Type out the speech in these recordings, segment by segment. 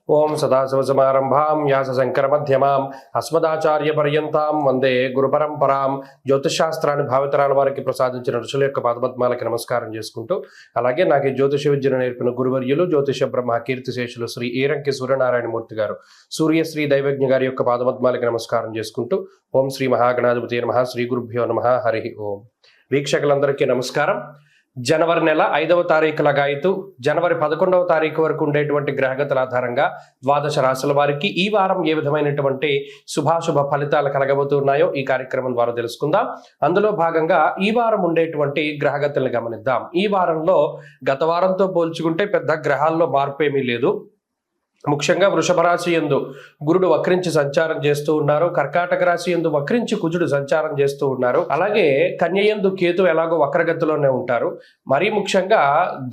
ఓం సదాశివసమారంభాం వ్యాసశంకరమధ్యమాం అస్మదాచార్యపర్యంతాం వందే గురుపరంపరాం. జ్యోతిషశాస్త్రాన్ని భావితరాల వారికి ప్రసాదించిన ఋషుల యొక్క పాదపద్మాలకి నమస్కారం చేసుకుంటూ, అలాగే నాకు ఈ జ్యోతిష విద్యను నేర్పిన గురువర్యులు జ్యోతిష బ్రహ్మ కీర్తిశేషులు శ్రీ ఈరంకి సూర్యనారాయణమూర్తి గారు సూర్యశ్రీ దైవజ్ఞ గారి యొక్క పాదపద్మాలకి నమస్కారం చేసుకుంటూ, ఓం శ్రీ మహాగణాధిపతి నమః, శ్రీ గురుభ్యో నమః, హరి ఓం. వీక్షకులందరికీ నమస్కారం. జనవరి నెల 5వ తారీఖు లగాయితూ జనవరి 11వ తారీఖు వరకు ఉండేటువంటి గ్రహగతుల ఆధారంగా ద్వాదశ రాశుల వారికి ఈ వారం ఏ విధమైనటువంటి శుభాశుభ ఫలితాలు కలగబోతున్నాయో ఈ కార్యక్రమం ద్వారా తెలుసుకుందాం. అందులో భాగంగా ఈ వారం ఉండేటువంటి గ్రహగతులను గమనిద్దాం. ఈ వారంలో గత వారంతో పోల్చుకుంటే పెద్ద గ్రహాల్లో మార్పు ఏమీ లేదు. ముఖ్యంగా వృషభ రాశి యందు గురుడు వక్రించి సంచారం చేస్తూ ఉన్నారు. కర్కాటక రాశి యందు వక్రించి కుజుడు సంచారం చేస్తూ ఉన్నారు. అలాగే కన్య యందు కేతు ఎలాగో వక్రగతిలోనే ఉంటారు. మరీ ముఖ్యంగా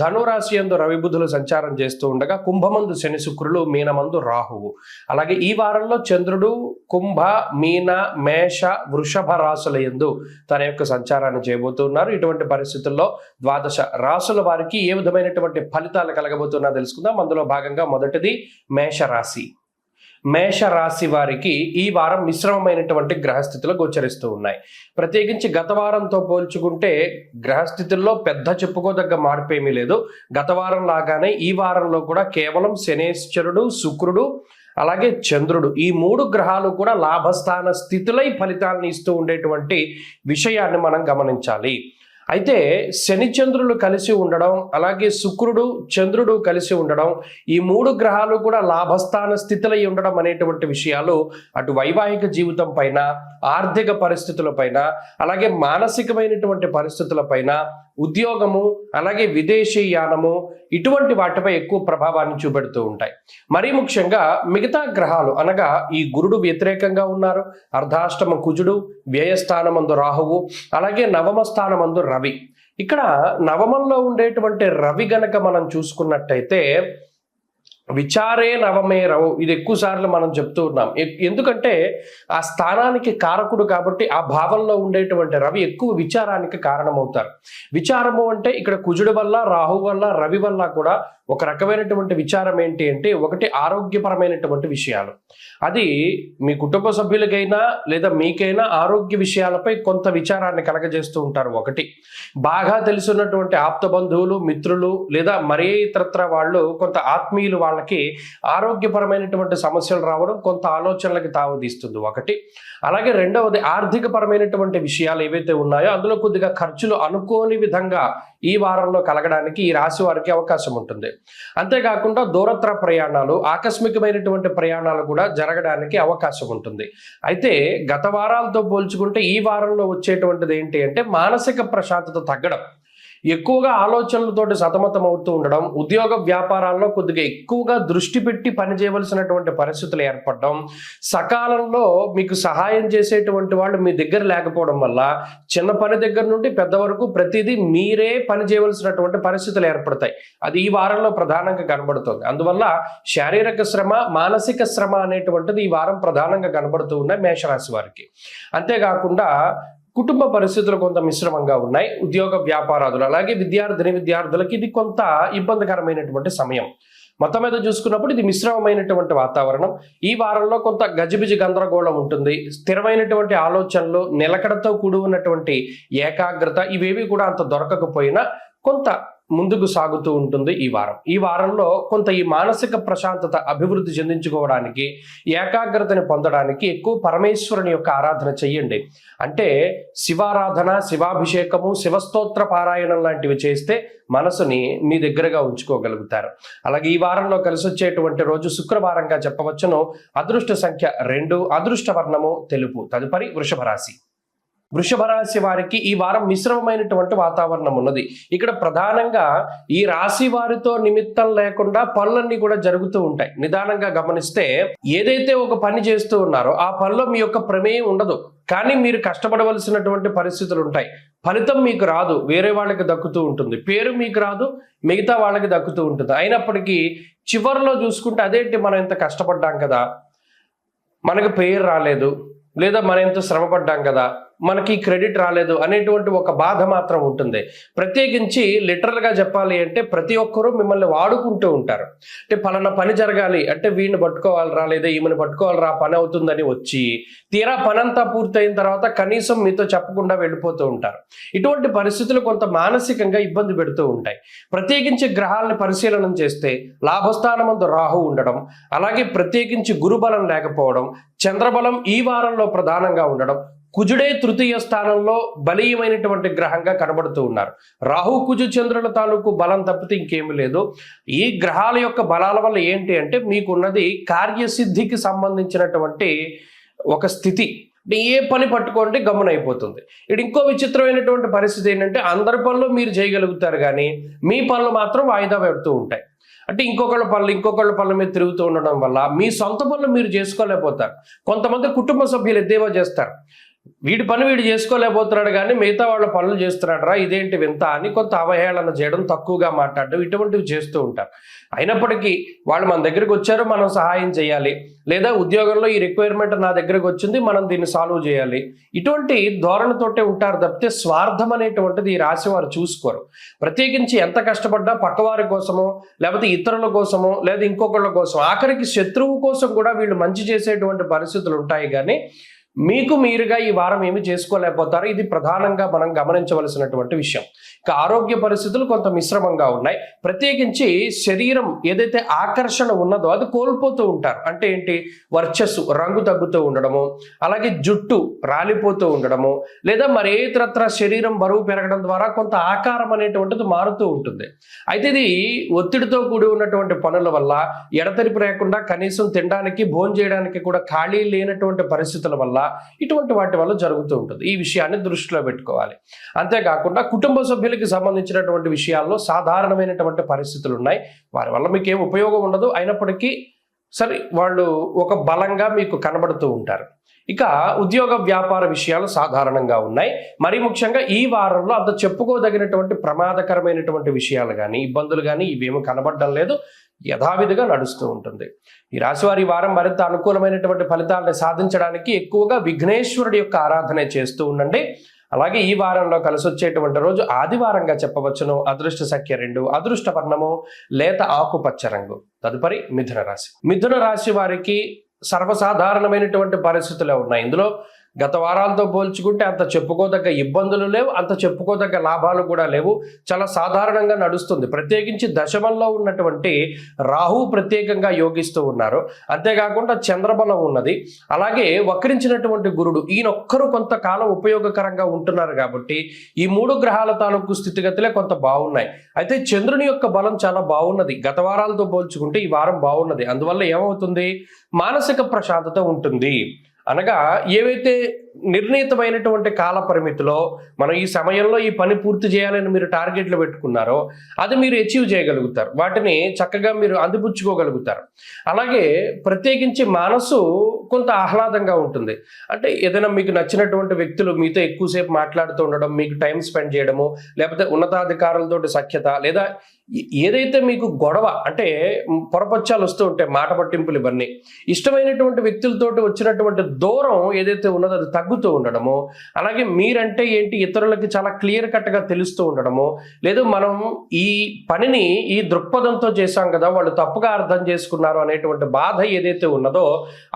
ధనురాశి యందు రవి బుధులు సంచారం చేస్తూ ఉండగా కుంభమందు శని శుక్రులు, మీనమందు రాహువు. అలాగే ఈ వారంలో చంద్రుడు కుంభ, మీన, మేష, వృషభ రాశుల యందు తన యొక్క సంచారాన్ని చేయబోతున్నారు. ఇటువంటి పరిస్థితుల్లో ద్వాదశ రాశుల వారికి ఏ విధమైనటువంటి ఫలితాలు కలగబోతున్నా తెలుసుకుందాం. అందులో భాగంగా మొదటిది మేషరాశి. మేషరాశి వారికి ఈ వారం మిశ్రమమైనటువంటి గ్రహస్థితులు గోచరిస్తూ ఉన్నాయి. ప్రత్యేకించి గత వారంతో పోల్చుకుంటే గ్రహస్థితుల్లో పెద్ద చెప్పుకోదగ్గ మార్పు ఏమీ లేదు. గత వారం లాగానే ఈ వారంలో కూడా కేవలం శనేశ్వరుడు, శుక్రుడు, అలాగే చంద్రుడు, ఈ 3 గ్రహాలు కూడా లాభస్థాన స్థితులై ఫలితాలను ఇస్తూ ఉండేటువంటి విషయాన్ని మనం గమనించాలి. అయితే శని చంద్రులు కలిసి ఉండడం, అలాగే శుక్రుడు చంద్రుడు కలిసి ఉండడం, ఈ 3 గ్రహాలు కూడా లాభస్థాన స్థితులై ఉండడం అనేటువంటి విషయాలు అటు వైవాహిక జీవితం పైన, ఆర్థిక పరిస్థితుల పైన, అలాగే మానసికమైనటువంటి పరిస్థితుల పైన, ఉద్యోగము, అలాగే విదేశీ యానము, ఇటువంటి వాటిపై ఎక్కువ ప్రభావాన్ని చూపెడుతూ ఉంటాయి. మరీ ముఖ్యంగా మిగతా గ్రహాలు అనగా ఈ గురుడు వ్యతిరేకంగా ఉన్నారు, అర్ధాష్టమ కుజుడు, వ్యయస్థానమందు రాహువు, అలాగే నవమ స్థానమందు రవి. ఇక్కడ నవమంలో ఉండేటువంటి రవి గనక మనం చూసుకున్నట్టయితే విచారే నవమే రవు, ఇది ఎక్కువ సార్లు మనం చెప్తూ ఉన్నాం. ఎందుకంటే ఆ స్థానానికి కారకుడు కాబట్టి ఆ భావంలో ఉండేటువంటి రవి ఎక్కువ విచారానికి కారణమవుతారు. విచారము అంటే ఇక్కడ కుజుడు వల్ల, రాహు వల్ల, రవి వల్ల కూడా ఒక రకమైనటువంటి విచారం ఏంటి అంటే, ఒకటి ఆరోగ్యపరమైనటువంటి విషయాలు. అది మీ కుటుంబ సభ్యులకైనా లేదా మీకైనా ఆరోగ్య విషయాలపై కొంత విచారాన్ని కలగజేస్తూ ఉంటారు. ఒకటి బాగా తెలుసున్నటువంటి ఆప్త బంధువులు, మిత్రులు లేదా మరే ఇతరత్ర వాళ్ళు, కొంత ఆత్మీయులు వాళ్ళకి ఆరోగ్యపరమైనటువంటి సమస్యలు రావడం కొంత ఆలోచనలకు తావుదీస్తుంది ఒకటి. అలాగే రెండవది ఆర్థిక పరమైనటువంటి విషయాలు ఏవైతే ఉన్నాయో అందులో కొద్దిగా ఖర్చులు అనుకోని విధంగా ఈ వారంలో కలగడానికి ఈ రాశి వారికి అవకాశం ఉంటుంది. అంతేకాకుండా దూరత్ర ప్రయాణాలు, ఆకస్మికమైనటువంటి ప్రయాణాలు కూడా జరగడానికి అవకాశం ఉంటుంది. అయితే గత వారాలతో పోల్చుకుంటే ఈ వారంలో వచ్చేటువంటిది ఏంటి అంటే మానసిక ప్రశాంతత తగ్గడం, ఎక్కువగా ఆలోచనలతోటి సతమతం అవుతూ ఉండడం, ఉద్యోగ వ్యాపారాల్లో కొద్దిగా ఎక్కువగా దృష్టి పెట్టి పనిచేయవలసినటువంటి పరిస్థితులు ఏర్పడడం, సకాలంలో మీకు సహాయం చేసేటువంటి వాళ్ళు మీ దగ్గర లేకపోవడం వల్ల చిన్న పని దగ్గర నుండి పెద్ద వరకు ప్రతిదీ మీరే పని చేయవలసినటువంటి పరిస్థితులు ఏర్పడతాయి. అది ఈ వారంలో ప్రధానంగా కనబడుతుంది. అందువల్ల శారీరక శ్రమ, మానసిక శ్రమ అనేటువంటిది ఈ వారం ప్రధానంగా కనబడుతూ ఉన్నాయి మేషరాశి వారికి. అంతేకాకుండా కుటుంబ పరిస్థితులు కొంత మిశ్రమంగా ఉన్నాయి. ఉద్యోగ వ్యాపారాదులు, అలాగే విద్యార్థులకి ఇది కొంత ఇబ్బందికరమైనటువంటి సమయం. మొత్తం మీద చూసుకున్నప్పుడు ఇది మిశ్రమమైనటువంటి వాతావరణం. ఈ వారంలో కొంత గజిబిజి గందరగోళం ఉంటుంది. స్థిరమైనటువంటి ఆలోచనలు, నిలకడతో కూడి ఉన్నటువంటి ఏకాగ్రత ఇవేవి కూడా అంత దొరకకపోయినా కొంత ముందుకు సాగుతూ ఉంటుంది ఈ వారంలో కొంత ఈ మానసిక ప్రశాంతత అభివృద్ధి చెందించుకోవడానికి, ఏకాగ్రతని పొందడానికి ఎక్కువ పరమేశ్వరుని యొక్క ఆరాధన చెయ్యండి. అంటే శివారాధన, శివాభిషేకము, శివస్తోత్ర పారాయణం లాంటివి చేస్తే మనసుని మీ దగ్గరగా ఉంచుకోగలుగుతారు. అలాగే ఈ వారంలో కలిసి వచ్చేటువంటి రోజు శుక్రవారంగా చెప్పవచ్చును. అదృష్ట సంఖ్య 2, అదృష్ట వర్ణము తెలుపు. తదుపరి వృషభ రాశి. వృషభ రాశి వారికి ఈ వారం మిశ్రమమైనటువంటి వాతావరణం ఉన్నది. ఇక్కడ ప్రధానంగా ఈ రాశి వారితో నిమిత్తం లేకుండా పనులన్నీ కూడా జరుగుతూ ఉంటాయి. నిదానంగా గమనిస్తే ఏదైతే ఒక పని చేస్తూ ఉన్నారో ఆ పనిలో మీ యొక్క ప్రమేయం ఉండదు, కానీ మీరు కష్టపడవలసినటువంటి పరిస్థితులు ఉంటాయి. ఫలితం మీకు రాదు, వేరే వాళ్ళకి దక్కుతూ ఉంటుంది. పేరు మీకు రాదు, మిగతా వాళ్ళకి దక్కుతూ ఉంటుంది. అయినప్పటికీ చివరిలో చూసుకుంటే అదేంటి, మనం ఎంత కష్టపడ్డాం కదా, మనకు పేరు రాలేదు, లేదా మనం ఎంతో శ్రమపడ్డాం కదా, మనకి క్రెడిట్ రాలేదు అనేటువంటి ఒక బాధ మాత్రం ఉంటుంది. ప్రత్యేకించి లిటరల్గా చెప్పాలి అంటే ప్రతి ఒక్కరూ మిమ్మల్ని వాడుకుంటూ ఉంటారు. అంటే పలానా పని జరగాలి అంటే వీడిని పట్టుకోవాలరా లేదా ఈమెను పట్టుకోవాలరా పని అవుతుందని వచ్చి తీరా పనంతా పూర్తయిన తర్వాత కనీసం మీతో చెప్పకుండా వెళ్ళిపోతూ ఉంటారు. ఇటువంటి పరిస్థితులు కొంత మానసికంగా ఇబ్బంది పెడుతూ ఉంటాయి. ప్రత్యేకించి గ్రహాలను పరిశీలన చేస్తే లాభస్థానమందు రాహు ఉండడం, అలాగే ప్రత్యేకించి గురుబలం లేకపోవడం, చంద్రబలం ఈ వారంలో ప్రధానంగా ఉండడం, కుజుడే తృతీయ స్థానంలో బలీయమైనటువంటి గ్రహంగా కనబడుతూ ఉన్నారు. రాహు కుజు చంద్రుల తాలూకు బలం తప్పితే ఇంకేమీ లేదు. ఈ గ్రహాల యొక్క బలాల వల్ల ఏంటి అంటే మీకున్నది కార్యసిద్ధికి సంబంధించినటువంటి ఒక స్థితి. ఏ పని పట్టుకోండి గమ్మునైపోతుంది. ఇక్కడ ఇంకో విచిత్రమైనటువంటి పరిస్థితి ఏంటంటే అందరి పనులు మీరు చేయగలుగుతారు కానీ మీ పనులు మాత్రం వాయిదా పెడుతూ ఉంటాయి. అంటే ఇంకొకళ్ళ పనుల మీద తిరుగుతూ ఉండడం వల్ల మీ సొంత పనులు మీరు చేసుకోలేకపోతారు. కొంతమంది కుటుంబ సభ్యులు ఎద్దేవా చేస్తారు, వీడి పని వీడు చేసుకోలేకపోతున్నాడు కానీ మిగతా వాళ్ళ పనులు చేస్తున్నాడు రా ఇదేంటి వింత అని కొంత అవహేళన చేయడం, తక్కువగా మాట్లాడడం ఇటువంటివి చేస్తూ ఉంటారు. అయినప్పటికీ వాళ్ళు మన దగ్గరికి వచ్చారు, మనం సహాయం చేయాలి, లేదా ఉద్యోగంలో ఈ రిక్వైర్మెంట్ నా దగ్గరకు వచ్చింది మనం దీన్ని సాల్వ్ చేయాలి, ఇటువంటి ధోరణితోటే ఉంటారు తప్పితే స్వార్థం అనేటువంటిది ఈ రాశి వారు చూసుకోరు. ప్రత్యేకించి ఎంత కష్టపడ్డా పక్కవారి కోసమో లేకపోతే ఇతరుల కోసమో లేదా ఇంకొకళ్ళ కోసం ఆఖరికి శత్రువు కోసం కూడా వీళ్ళు మంచి చేసేటువంటి పరిస్థితులు ఉంటాయి కానీ మీకు మీరుగా ఈ వారం ఏమి చేసుకోలేకపోతారు. ఇది ప్రధానంగా మనం గమనించవలసినటువంటి విషయం. ఇక ఆరోగ్య పరిస్థితులు కొంత మిశ్రమంగా ఉన్నాయి. ప్రత్యేకించి శరీరం ఏదైతే ఆకర్షణ ఉన్నదో అది కోల్పోతూ ఉంటారు. అంటే ఏంటి, వర్చస్సు రంగు తగ్గుతూ ఉండడము, అలాగే జుట్టు రాలిపోతూ ఉండడము, లేదా మరి ఇతరత్ర శరీరం బరువు పెరగడం ద్వారా కొంత ఆకారం అనేటువంటిది మారుతూ ఉంటుంది. అయితే ఇది ఒత్తిడితో కూడి ఉన్నటువంటి పనుల వల్ల ఎడతెరిపి లేకుండా కనీసం తినడానికి భోజనం చేయడానికి కూడా ఖాళీ లేనటువంటి పరిస్థితుల వల్ల ఇటువంటి వాటి వల్ల జరుగుతూ ఉంటుంది. ఈ విషయాన్ని దృష్టిలో పెట్టుకోవాలి. అంతేకాకుండా కుటుంబ సభ్యులకి సంబంధించినటువంటి విషయాల్లో సాధారణమైనటువంటి పరిస్థితులు ఉన్నాయి. వారి వల్ల మీకు ఏం ఉపయోగం ఉండదు, అయినప్పటికీ సరే వాళ్ళు ఒక బలంగా మీకు కనబడుతూ ఉంటారు. ఇక ఉద్యోగ వ్యాపార విషయాలు సాధారణంగా ఉన్నాయి. మరి ముఖ్యంగా ఈ వారంలో అంత చెప్పుకోదగినటువంటి ప్రమాదకరమైనటువంటి విషయాలు కానీ ఇబ్బందులు కానీ ఇవేమీ కనబడడం లేదు, యథావిధిగా నడుస్తూ ఉంటుంది. ఈ రాశివారి వారం మరింత అనుకూలమైనటువంటి ఫలితాలను సాధించడానికి ఎక్కువగా విఘ్నేశ్వరుడి యొక్క ఆరాధన చేస్తూ ఉండండి. అలాగే ఈ వారంలో కలిసి వచ్చేటువంటి రోజు ఆదివారంగా చెప్పవచ్చును. అదృష్ట సంఖ్య 2, అదృష్ట వర్ణము లేత ఆకుపచ్చ రంగు. తదుపరి మిథున రాశి. మిథున రాశి వారికి సర్వసాధారణమైనటువంటి పరిస్థితులే ఉన్నాయి. ఇందులో గత వారాలతో పోల్చుకుంటే అంత చెప్పుకోదగ్గ ఇబ్బందులు లేవు, అంత చెప్పుకోదగ్గ లాభాలు కూడా లేవు. చాలా సాధారణంగా నడుస్తుంది. ప్రత్యేకించి దశమంలో ఉన్నటువంటి రాహు ప్రత్యేకంగా యోగిస్తూ ఉన్నారు. అంతేకాకుండా చంద్రబలం ఉన్నది. అలాగే వక్రించినటువంటి గురుడు ఈయనొక్కరు కొంతకాలం ఉపయోగకరంగా ఉంటున్నారు. కాబట్టి ఈ 3 గ్రహాల తాలూకు స్థితిగతులే కొంత బాగున్నాయి. అయితే చంద్రుని యొక్క బలం చాలా బాగున్నది. గత వారాలతో పోల్చుకుంటే ఈ వారం బాగున్నది. అందువల్ల ఏమవుతుంది, మానసిక ప్రశాంతత ఉంటుంది. అనగా ఏవైతే నిర్ణీతమైనటువంటి కాల పరిమితిలో మనం ఈ సమయంలో ఈ పని పూర్తి చేయాలని మీరు టార్గెట్లు పెట్టుకున్నారో అది మీరు అచీవ్ చేయగలుగుతారు, వాటిని చక్కగా మీరు అందిపుచ్చుకోగలుగుతారు. అలాగే ప్రత్యేకించి మనసు కొంత ఆహ్లాదంగా ఉంటుంది. అంటే ఏదైనా మీకు నచ్చినటువంటి వ్యక్తులు మీతో ఎక్కువసేపు మాట్లాడుతూ ఉండడం, మీకు టైం స్పెండ్ చేయడము, లేకపోతే ఉన్నతాధికారులతోటి సఖ్యత, లేదా ఏదైతే మీకు గొడవ అంటే పొరపచ్చాలు వస్తూ ఉంటాయి, మాట పట్టింపులు, ఇవన్నీ ఇష్టమైనటువంటి వ్యక్తులతోటి వచ్చినటువంటి దూరం ఏదైతే ఉన్నదో అది తగ్గుతూ ఉండడము, అలాగే మీరంటే ఏంటి ఇతరులకి చాలా క్లియర్ కట్గా తెలుస్తూ ఉండడము, లేదు మనం ఈ పనిని ఈ దృక్పథంతో చేశాం కదా వాళ్ళు తప్పుగా అర్థం చేసుకున్నారు అనేటువంటి బాధ ఏదైతే ఉన్నదో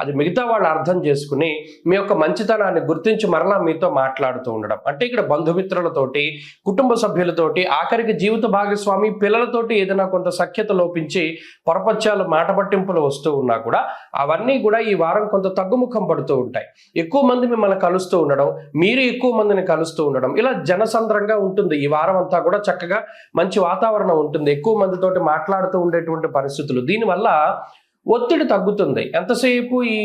అది మిగతా వాళ్ళు అర్థం చేసుకుని మీ యొక్క మంచితనాన్ని గుర్తించి మరలా మీతో మాట్లాడుతూ ఉండడం. అంటే ఇక్కడ బంధుమిత్రులతోటి, కుటుంబ సభ్యులతోటి, ఆఖరికి జీవిత భాగస్వామి పిల్లలతోటి ఏదైనా కొంత సఖ్యత లోపించి పొరపచ్చాలు, మాట పట్టింపులు వస్తూ ఉన్నా కూడా అవన్నీ కూడా ఈ వారం కొంత తగ్గుముఖం పడుతూ ఉంటాయి. ఎక్కువ మంది మిమ్మల్ని కలుస్తూ ఉండడం, మీరు ఎక్కువ మందిని కలుస్తూ ఉండడం, ఇలా జనసంద్రంగా ఉంటుంది. ఈ వారం అంతా కూడా చక్కగా మంచి వాతావరణం ఉంటుంది, ఎక్కువ మందితోటి మాట్లాడుతూ ఉండేటువంటి పరిస్థితులు. దీనివల్ల ఒత్తిడి తగ్గుతుంది. ఎంతసేపు ఈ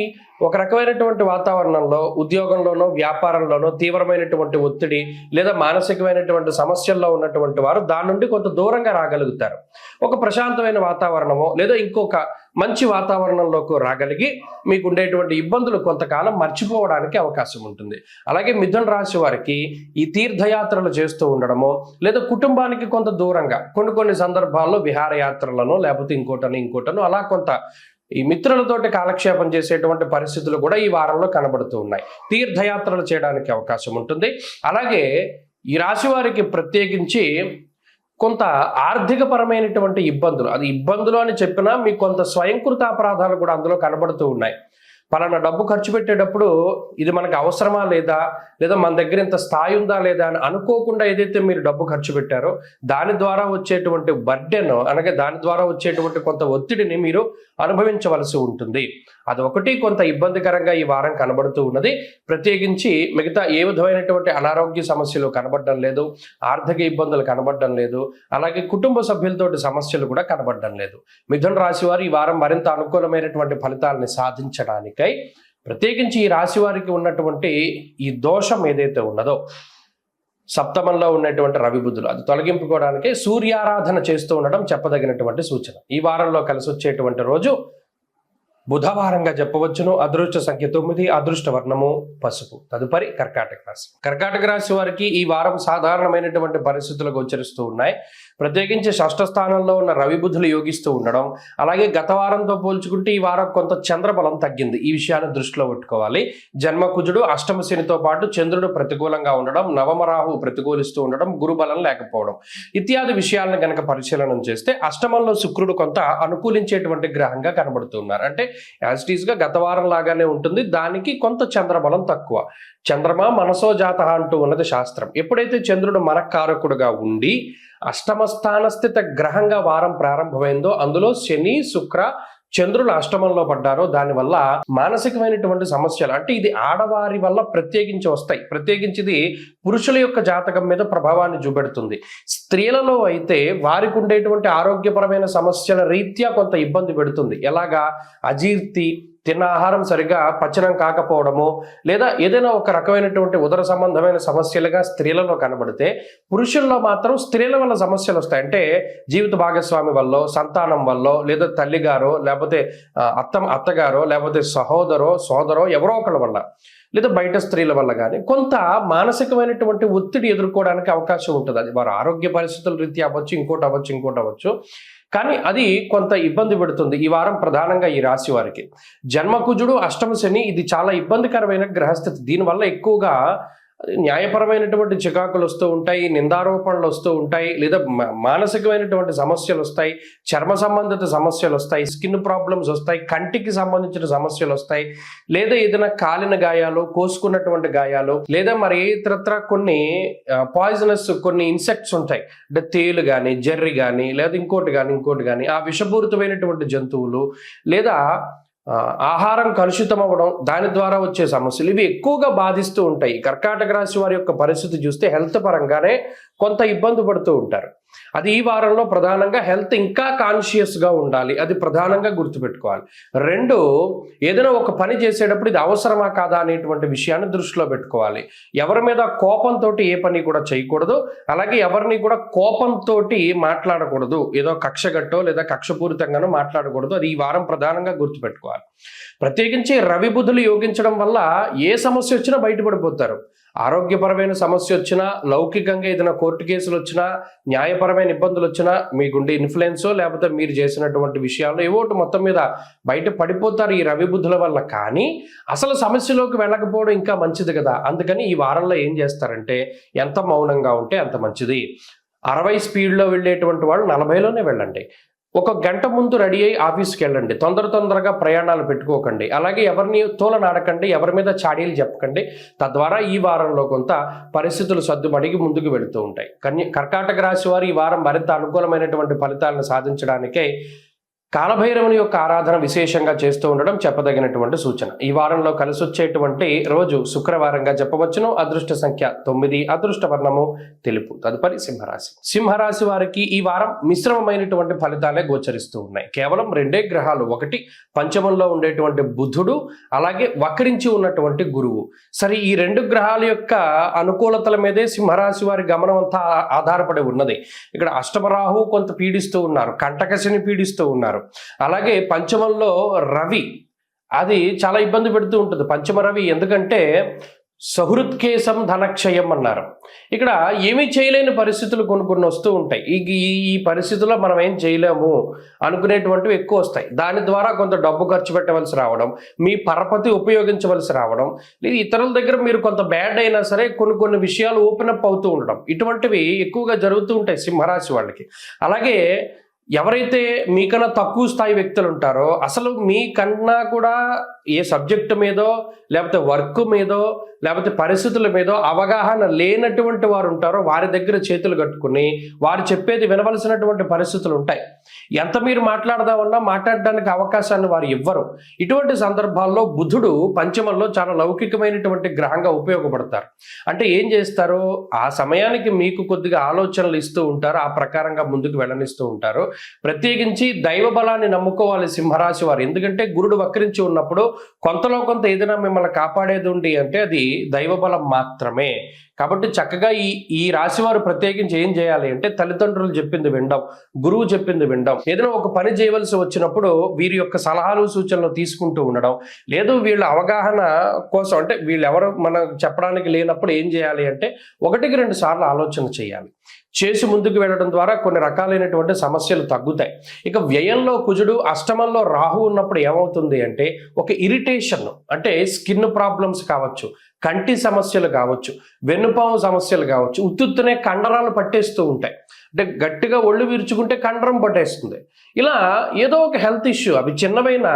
ఒక రకమైనటువంటి వాతావరణంలో ఉద్యోగంలోనో వ్యాపారంలోనో తీవ్రమైనటువంటి ఒత్తిడి లేదా మానసికమైనటువంటి సమస్యల్లో ఉన్నటువంటి వారు దాని నుండి కొంత దూరంగా రాగలుగుతారు. ఒక ప్రశాంతమైన వాతావరణమో లేదా ఇంకొక మంచి వాతావరణంలోకి రాగలిగి మీకు ఉండేటువంటి ఇబ్బందులు కొంతకాలం మర్చిపోవడానికి అవకాశం ఉంటుంది. అలాగే మిథున రాశి వారికి ఈ తీర్థయాత్రలు చేస్తూ ఉండడమో లేదా కుటుంబానికి కొంత దూరంగా కొన్ని సందర్భాల్లో విహారయాత్రలను లేకపోతే ఇంకోటను అలా కొంత ఈ మిత్రులతోటి కాలక్షేపం చేసేటువంటి పరిస్థితులు కూడా ఈ వారంలో కనబడుతూ ఉన్నాయి. తీర్థయాత్రలు చేయడానికి అవకాశం ఉంటుంది. అలాగే ఈ రాశి వారికి ప్రత్యేకించి కొంత ఆర్థిక పరమైనటువంటి ఇబ్బందులు, అది ఇబ్బందులు అని చెప్పినా మీకు కొంత స్వయంకృత అపరాధాలు కూడా అందులో కనబడుతూ ఉన్నాయి. పలానా డబ్బు ఖర్చు పెట్టేటప్పుడు ఇది మనకు అవసరమా లేదా మన దగ్గర ఇంత స్థాయి ఉందా లేదా అని అనుకోకుండా ఏదైతే మీరు డబ్బు ఖర్చు పెట్టారో దాని ద్వారా వచ్చేటువంటి బర్డెన్, అనగా దాని ద్వారా వచ్చేటువంటి కొంత ఒత్తిడిని మీరు అనుభవించవలసి ఉంటుంది. అది ఒకటి కొంత ఇబ్బందికరంగా ఈ వారం కనబడుతూ ఉన్నది. ప్రత్యేకించి మిగతా ఏ విధమైనటువంటి అనారోగ్య సమస్యలు కనబడడం లేదు, ఆర్థిక ఇబ్బందులు కనబడడం లేదు, అలాగే కుటుంబ సభ్యులతోటి సమస్యలు కూడా కనబడడం లేదు. మిథున రాశి వారు ఈ వారం మరింత అనుకూలమైనటువంటి ఫలితాలని సాధించడానికై ప్రత్యేకించి ఈ రాశి వారికి ఉన్నటువంటి ఈ దోషం ఏదైతే ఉన్నదో, సప్తమంలో ఉన్నటువంటి రవి బుధులు, అది తొలగింపుకోవడానికి సూర్యారాధన చేస్తూ ఉండడం చెప్పదగినటువంటి సూచన. ఈ వారంలో కలిసి వచ్చేటువంటి రోజు బుధవారంగా చెప్పవచ్చును. అదృష్ట సంఖ్య 9, అదృష్ట వర్ణము పసుపు. తదుపరి కర్కాటక రాశి. కర్కాటక రాశి వారికి ఈ వారం సాధారణమైనటువంటి పరిస్థితులు గోచరిస్తూ ఉన్నాయి. ప్రత్యేకించి షష్ఠ స్థానంలో ఉన్న రవి బుధులు యోగిస్తూ ఉండడం, అలాగే గత వారంతో పోల్చుకుంటే ఈ వారం కొంత చంద్రబలం తగ్గింది. ఈ విషయాన్ని దృష్టిలో పెట్టుకోవాలి. జన్మకుజుడు అష్టమ శనితో పాటు చంద్రుడు ప్రతికూలంగా ఉండడం, నవమ రాహు ప్రతికూలిస్తూ ఉండడం, గురుబలం లేకపోవడం ఇత్యాది విషయాలను గనక పరిశీలన చేస్తే అష్టమంలో శుక్రుడు కొంత అనుకూలించేటువంటి గ్రహంగా కనబడుతున్నారు. అంటే యాజ్ ఇట్ ఈస్ గా గత వారం లాగానే ఉంటుంది, దానికి కొంత చంద్రబలం తక్కువ. చంద్రమ మనసో జాత అంటూ ఉన్నది శాస్త్రం. ఎప్పుడైతే చంద్రుడు మనకారకుడుగా ఉండి అష్టమ స్థానస్థిత గ్రహంగా వారం ప్రారంభమైందో అందులో శని శుక్ర చంద్రులు అష్టమంలో పడ్డారో దానివల్ల మానసికమైనటువంటి సమస్యలు, అంటే ఇది ఆడవారి వల్ల ప్రత్యేకించి వస్తాయి. ప్రత్యేకించి ఇది పురుషుల యొక్క జాతకం మీద ప్రభావాన్ని చూపెడుతుంది. స్త్రీలలో అయితే వారికి ఉండేటువంటి ఆరోగ్యపరమైన సమస్యల రీత్యా కొంత ఇబ్బంది పెడుతుంది. ఎలాగా? అజీర్తి, తిన్న ఆహారం సరిగా పచనం కాకపోవడము, లేదా ఏదైనా ఒక రకమైనటువంటి ఉదర సంబంధమైన సమస్యలుగా స్త్రీలలో కనబడితే, పురుషుల్లో మాత్రం స్త్రీల వల్ల సమస్యలు వస్తాయి. అంటే జీవిత భాగస్వామి వల్ల, సంతానం వల్ల, లేదా తల్లిగారో, లేకపోతే అత్తగారో, లేకపోతే సోదరో ఎవరో ఒకళ్ళ వల్ల, లేదా బయట స్త్రీల వల్ల కానీ కొంత మానసికమైనటువంటి ఒత్తిడి ఎదుర్కోవడానికి అవకాశం ఉంటుంది. అది వారి ఆరోగ్య పరిస్థితుల రీత్యా అవ్వచ్చు, ఇంకోటి అవ్వచ్చు. కానీ అది కొంత ఇబ్బంది పెడుతుంది ఈ వారం ప్రధానంగా ఈ రాశి వారికి. జన్మకుజుడు అష్టమ శని, ఇది చాలా ఇబ్బందికరమైన గ్రహస్థితి. దీనివల్ల ఎక్కువగా న్యాయపరమైనటువంటి చికాకులు వస్తూ ఉంటాయి, నిందారోపణలు వస్తూ ఉంటాయి, లేదా మానసికమైనటువంటి సమస్యలు వస్తాయి, చర్మ సంబంధిత సమస్యలు వస్తాయి, స్కిన్ ప్రాబ్లమ్స్ వస్తాయి, కంటికి సంబంధించిన సమస్యలు వస్తాయి, లేదా ఏదైనా కాలిన గాయాలు, కోసుకున్నటువంటి గాయాలు, లేదా మరి ఇతరత్ర కొన్ని పాయిజనస్ కొన్ని ఇన్సెక్ట్స్ ఉంటాయి. అంటే తేలు కానీ, జర్రి కానీ, లేదా ఇంకోటి కానీ ఆ విషపూరితమైనటువంటి జంతువులు, లేదా ఆహారం కలుషితం అవ్వడం, దాని ద్వారా వచ్చే సమస్యలు, ఇవి ఎక్కువగా బాధిస్తూ ఉంటాయి. కర్కాటక రాశి వారి యొక్క పరిస్థితి చూస్తే హెల్త్ పరంగానే కొంత ఇబ్బంది పడుతూ ఉంటారు. అది ఈ వారంలో ప్రధానంగా హెల్త్ ఇంకా కాన్షియస్గా ఉండాలి, అది ప్రధానంగా గుర్తుపెట్టుకోవాలి. రెండు, ఏదైనా ఒక పని చేసేటప్పుడు ఇది అవసరమా కాదా అనేటువంటి విషయాన్ని దృష్టిలో పెట్టుకోవాలి. ఎవరి మీద కోపంతో ఏ పని కూడా చేయకూడదు, అలాగే ఎవరిని కూడా కోపంతో మాట్లాడకూడదు. ఏదో కక్షగట్టో లేదా కక్షపూరితంగానో మాట్లాడకూడదు. అది ఈ వారం ప్రధానంగా గుర్తుపెట్టుకోవాలి. ప్రత్యేకించి రవి బుధులు యోగించడం వల్ల ఏ సమస్య వచ్చినా బయటపడిపోతారు. ఆరోగ్యపరమైన సమస్య వచ్చినా, లౌకికంగా ఏదైనా కోర్టు కేసులు వచ్చినా, న్యాయపరమైన ఇబ్బందులు వచ్చినా, మీకుండే ఇన్ఫ్లుయెన్సో లేకపోతే మీరు చేసినటువంటి విషయాల్లో ఏవోటి మొత్తం మీద బయట పడిపోతారు ఈ రవి బుద్ధుల వల్ల. కానీ అసలు సమస్యలోకి వెళ్ళకపోవడం ఇంకా మంచిది కదా. అందుకని ఈ వారంలో ఏం చేస్తారంటే, ఎంత మౌనంగా ఉంటే అంత మంచిది. 60 స్పీడ్లో వెళ్ళేటువంటి వాళ్ళు 40లోనే వెళ్ళండి. ఒక గంట ముందు రెడీ అయ్యి ఆఫీస్కి వెళ్ళండి. తొందరగా ప్రయాణాలు పెట్టుకోకండి. అలాగే ఎవరిని తోలనాడకండి, ఎవరి మీద చాడీలు చెప్పకండి. తద్వారా ఈ వారంలో కొంత పరిస్థితులు సర్దుమడిగి ముందుకు వెళుతూ ఉంటాయి. కర్కాటక రాశి వారు ఈ వారం మరింత అనుకూలమైనటువంటి ఫలితాలను సాధించడానికే కాలభైరవుని యొక్క ఆరాధన విశేషంగా చేస్తూ ఉండడం చెప్పదగినటువంటి సూచన. ఈ వారంలో కలిసి వచ్చేటువంటి రోజు శుక్రవారంగా చెప్పవచ్చును. అదృష్ట సంఖ్య 9, అదృష్ట వర్ణము తెలుపు. తదుపరి సింహరాశి. సింహరాశి వారికి ఈ వారం మిశ్రమమైనటువంటి ఫలితాలే గోచరిస్తూ ఉన్నాయి. కేవలం 2 గ్రహాలు, ఒకటి పంచమంలో ఉండేటువంటి బుధుడు, అలాగే వక్రించి ఉన్నటువంటి గురువు. సరే, ఈ 2 గ్రహాల యొక్క అనుకూలతల మీదే సింహరాశి వారి గమనం అంతా ఆధారపడి ఉన్నది. ఇక్కడ అష్టమరాహు కొంత పీడిస్తూ ఉన్నారు, కంటకశని పీడిస్తూ ఉన్నారు. అలాగే పంచమంలో రవి, అది చాలా ఇబ్బంది పెడుతూ ఉంటుంది పంచమ రవి. ఎందుకంటే సహృత్కేశం ధనక్షయం అన్నారు. ఇక్కడ ఏమీ చేయలేని పరిస్థితులు కొన్ని వస్తూ ఉంటాయి. ఈ పరిస్థితుల్లో మనం ఏం చేయలేము అనుకునేటువంటివి ఎక్కువ వస్తాయి. దాని ద్వారా కొంత డబ్బు ఖర్చు పెట్టవలసి రావడం, మీ పరపతి ఉపయోగించవలసి రావడం, లేదా ఇతరుల దగ్గర మీరు కొంత బ్యాడ్ అయినా సరే కొన్ని విషయాలు ఓపెన్ అప్ అవుతూ ఉండడం, ఇటువంటివి ఎక్కువగా జరుగుతూ ఉంటాయి సింహరాశి వాళ్ళకి. అలాగే ఎవరైతే మీకన్నా తక్కువ స్థాయి వ్యక్తులు ఉంటారో, అసలు మీకన్నా కూడా ఏ సబ్జెక్టు మీదో లేకపోతే వర్క్ మీదో లేకపోతే పరిస్థితుల మీదో అవగాహన లేనటువంటి వారు ఉంటారో వారి దగ్గర చేతులు కట్టుకుని వారు చెప్పేది వినవలసినటువంటి పరిస్థితులు ఉంటాయి. ఎంత మీరు మాట్లాడదామన్నా మాట్లాడడానికి అవకాశాన్ని వారు ఇవ్వరు. ఇటువంటి సందర్భాల్లో బుధుడు పంచమంలో చాలా లౌకికమైనటువంటి గ్రహంగా ఉపయోగపడతారు. అంటే ఏం చేస్తారు, ఆ సమయానికి మీకు కొద్దిగా ఆలోచనలు ఇస్తూ ఉంటారు, ఆ ప్రకారంగా ముందుకు వెళ్ళనిస్తూ ఉంటారు. ప్రత్యేకించి దైవ బలాన్ని నమ్ముకోవాలి సింహరాశి వారు. ఎందుకంటే గురుడు వక్రించి ఉన్నప్పుడు కొంతలో కొంత ఏదైనా మిమ్మల్ని కాపాడేది ఉంది అంటే అది దైవ బలం మాత్రమే. కాబట్టి చక్కగా ఈ రాశి వారు ప్రత్యేకించి ఏం చేయాలి అంటే తల్లిదండ్రులు చెప్పింది వినడం, గురువు చెప్పింది వినడం, ఏదైనా ఒక పని చేయవలసి వచ్చినప్పుడు వీరి యొక్క సలహాలు సూచనలు తీసుకుంటూ ఉండడం, లేదు వీళ్ళ అవగాహన కోసం అంటే వీళ్ళెవరు మనం చెప్పడానికి లేనప్పుడు ఏం చేయాలి అంటే 1-2 సార్లు ఆలోచన చేయాలి. చేసి ముందుకు వెళ్ళడం ద్వారా కొన్ని రకాలైనటువంటి సమస్యలు తగ్గుతాయి. ఇక వ్యయంలో కుజుడు, అష్టమంలో రాహు ఉన్నప్పుడు ఏమవుతుంది అంటే ఒక ఇరిటేషన్, అంటే స్కిన్ ప్రాబ్లమ్స్ కావచ్చు, కంటి సమస్యలు కావచ్చు, వెన్నుపాము సమస్యలు కావచ్చు, ఉత్తునే కండరాలు పట్టేస్తూ ఉంటాయి. అంటే గట్టిగా ఒళ్ళు విరుచుకుంటే కండరం పట్టేస్తుంది. ఇలా ఏదో ఒక హెల్త్ ఇష్యూ, అవి చిన్నవైనా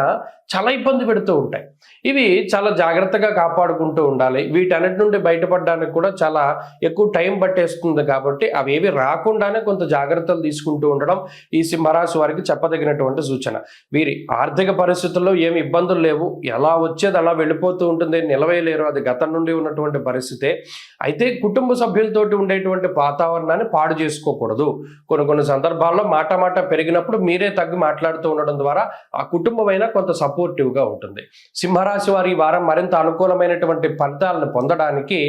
చాలా ఇబ్బంది పెడుతూ ఉంటాయి. ఇవి చాలా జాగ్రత్తగా కాపాడుకుంటూ ఉండాలి. వీటన్నిటి నుండి బయటపడడానికి కూడా చాలా ఎక్కువ టైం పట్టేస్తుంది. కాబట్టి అవేవి రాకుండానే కొంత జాగ్రత్తలు తీసుకుంటూ ఉండడం ఈ సింహరాశి వారికి చెప్పదగినటువంటి సూచన. వీరి ఆర్థిక పరిస్థితుల్లో ఏమి ఇబ్బందులు లేవు, ఎలా వచ్చేది అలా వెళ్ళిపోతూ ఉంటుంది, నిలవేయలేరు, అది గతం నుండి ఉన్నటువంటి పరిస్థితే. అయితే కుటుంబ సభ్యులతోటి ఉండేటువంటి వాతావరణాన్ని పాడు చేసుకోకూడదు. కొన్ని సందర్భాల్లో మాట పెరిగినప్పుడు మీరే తగ్గి మాట్లాడుతూ ఉండడం ద్వారా ఆ కుటుంబమైనా కొంత సపోర్టివ్గా ఉంటుంది. సింహరాశి వారి ఈ వారం మరింత అనుకూలమైనటువంటి ఫలితాలను పొందడానికి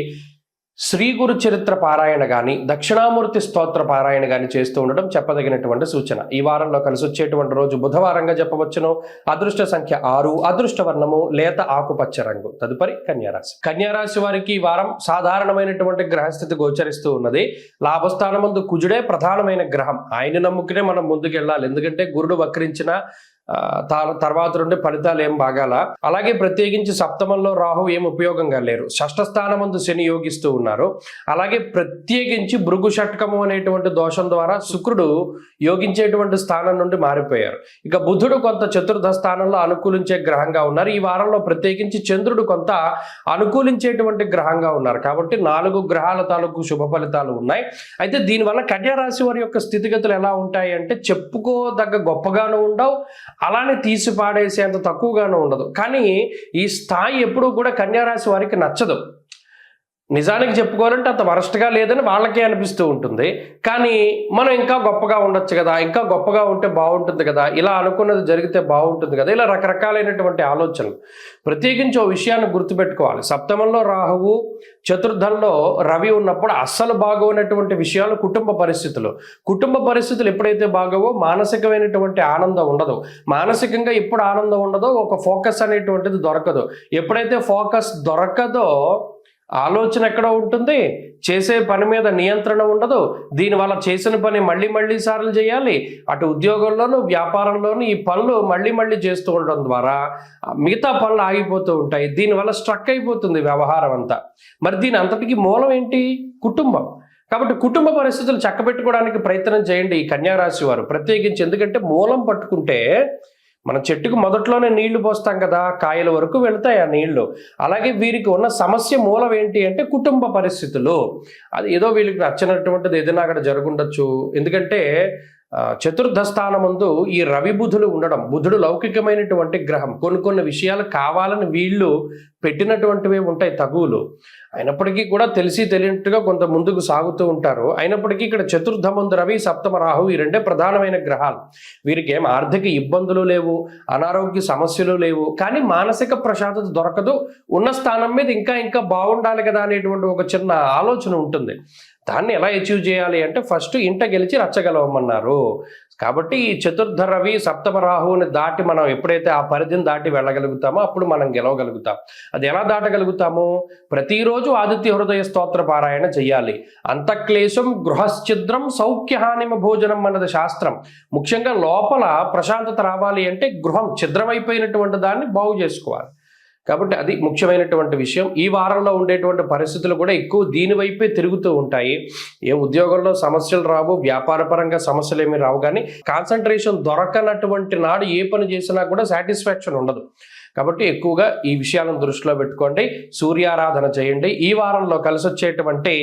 శ్రీ గురు చరిత్ర పారాయణ కానీ దక్షిణామూర్తి స్తోత్ర పారాయణ కానీ చేస్తూ ఉండడం చెప్పదగినటువంటి సూచన. ఈ వారంలో కలిసి వచ్చేటువంటి రోజు బుధవారంగా చెప్పవచ్చును. అదృష్ట సంఖ్య 6, అదృష్ట వర్ణము లేత ఆకుపచ్చ రంగు. తదుపరి కన్యారాశి. కన్యారాశి వారికి ఈ వారం సాధారణమైనటువంటి గ్రహస్థితి గోచరిస్తూ ఉన్నది. లాభస్థానమందు కుజుడే ప్రధానమైన గ్రహం. ఆయన నమ్ముకునే మనం ముందుకు వెళ్ళాలి. ఎందుకంటే గురుడు వక్రించిన తర్వాత నుండి ఫలితాలు ఏం బాగాల. అలాగే ప్రత్యేకించి సప్తమంలో రాహు ఏం ఉపయోగంగా లేరు. షష్ఠ స్థానమందు శని యోగిస్తూ ఉన్నారు. అలాగే ప్రత్యేకించి భృగు షట్కము అనేటువంటి దోషం ద్వారా శుక్రుడు యోగించేటువంటి స్థానం నుండి మారిపోయారు. ఇక బుధుడు కొంత చతుర్థ స్థానంలో అనుకూలించే గ్రహంగా ఉన్నారు. ఈ వారంలో ప్రత్యేకించి చంద్రుడు కొంత అనుకూలించేటువంటి గ్రహంగా ఉన్నారు. కాబట్టి 4 గ్రహాల తాలూకు శుభ ఫలితాలు ఉన్నాయి. అయితే దీనివల్ల కన్యారాశి వారి యొక్క స్థితిగతులు ఎలా ఉంటాయి అంటే చెప్పుకోదగ్గ గొప్పగాను ఉండవు, అలానే తీసి పాడేసేంత తక్కువగానూ ఉండదు. కానీ ఈ స్థాయి ఎప్పుడూ కూడా కన్యారాశి వారికి నచ్చదు. నిజానికి చెప్పుకోవాలంటే అంత వరస్ట్గా లేదని వాళ్ళకే అనిపిస్తూ ఉంటుంది. కానీ మనం ఇంకా గొప్పగా ఉండొచ్చు కదా, ఇంకా గొప్పగా ఉంటే బాగుంటుంది కదా, ఇలా అనుకున్నది జరిగితే బాగుంటుంది కదా, ఇలా రకరకాలైనటువంటి ఆలోచనలు. ప్రత్యేకించి ఓ విషయాన్ని గుర్తుపెట్టుకోవాలి. సప్తమంలో రాహువు, చతుర్థంలో రవి ఉన్నప్పుడు అస్సలు బాగోనటువంటి విషయాలు కుటుంబ పరిస్థితులు ఎప్పుడైతే బాగోవో మానసికమైనటువంటి ఆనందం ఉండదు. మానసికంగా ఎప్పుడు ఆనందం ఉండదో ఒక ఫోకస్ అనేటువంటిది దొరకదు. ఎప్పుడైతే ఫోకస్ దొరకదో ఆలోచన ఎక్కడ ఉంటుంది, చేసే పని మీద నియంత్రణ ఉండదు. దీనివల్ల చేసిన పని మళ్ళీ సార్లు చేయాలి. అటు ఉద్యోగంలోనూ వ్యాపారంలోనూ ఈ పనులు మళ్ళీ చేస్తూ ఉండడం ద్వారా మిగతా పనులు ఆగిపోతూ ఉంటాయి. దీనివల్ల స్ట్రక్ అయిపోతుంది వ్యవహారం అంతా. మరి దీని అంతటికి మూలం ఏంటి? కుటుంబం. కాబట్టి కుటుంబ పరిస్థితులు చక్కబెట్టుకోవడానికి ప్రయత్నం చేయండి ఈ కన్యారాశి వారు ప్రత్యేకించి. ఎందుకంటే మూలం పట్టుకుంటే మన చెట్టుకు మొదట్లోనే నీళ్లు పోస్తాం కదా, కాయల వరకు వెళ్తాయి ఆ నీళ్లు. అలాగే వీరికి ఉన్న సమస్య మూలం ఏంటి అంటే కుటుంబ పరిస్థితులు. అది ఏదో వీళ్ళకి నచ్చినటువంటిది ఏదైనా అక్కడ జరుగుండొచ్చు. ఎందుకంటే చతుర్థ స్థానమందు ఈ రవి బుధులు ఉండడం, బుధుడు లౌకికమైనటువంటి గ్రహం. కొన్ని విషయాలు కావాలని వీళ్ళు పెట్టినటువంటివి ఉంటాయి తగువులు. అయినప్పటికీ కూడా తెలిసి తెలియనట్టుగా కొంత ముందుకు సాగుతూ ఉంటారు. అయినప్పటికీ ఇక్కడ చతుర్థమందు రవి, సప్తమ రాహు ఈ రెండే ప్రధానమైన గ్రహాలు. వీరికి ఏం ఆర్థిక ఇబ్బందులు లేవు, అనారోగ్య సమస్యలు లేవు. కానీ మానసిక ప్రశాంతత దొరకదు. ఉన్న స్థానం మీద ఇంకా బాగుండాలి కదా అనేటువంటి ఒక చిన్న ఆలోచన ఉంటుంది. దాన్ని ఎలా అచీవ్ చేయాలి అంటే ఫస్ట్ ఇంట గెలిచి రచ్చగలవమన్నారు. కాబట్టి ఈ చతుర్థ రవి సప్తమ రాహువుని దాటి మనం ఎప్పుడైతే ఆ పరిధిని దాటి వెళ్ళగలుగుతామో అప్పుడు మనం గెలవగలుగుతాం. అది ఎలా దాటగలుగుతాము? ప్రతిరోజు ఆదిత్య హృదయ స్తోత్ర పారాయణ చెయ్యాలి. అంతఃక్లేశం గృహశ్చిద్రం సౌఖ్యహానిమ భోజనం అన్నది శాస్త్రం. ముఖ్యంగా లోపల ప్రశాంతత రావాలి అంటే గృహం ఛిద్రమైపోయినటువంటి దాన్ని బాగు చేసుకోవాలి. కాబట్టి అది ముఖ్యమైనటువంటి విషయం. ఈ వారంలో ఉండేటువంటి పరిస్థితులు కూడా ఎక్కువ దీనివైపే తిరుగుతూ ఉంటాయి. ఏ ఉద్యోగంలో సమస్యలు రావు, వ్యాపారపరంగా సమస్యలు ఏమీ రావు, కానీ కాన్సన్ట్రేషన్ దొరకనటువంటి నాడు ఏ పని చేసినా కూడా సాటిస్ఫాక్షన్ ఉండదు. కాబట్టి ఎక్కువగా ఈ విషయాలను దృష్టిలో పెట్టుకోండి. సూర్యారాధన చేయండి. ఈ వారంలో కలిసి వచ్చేటువంటి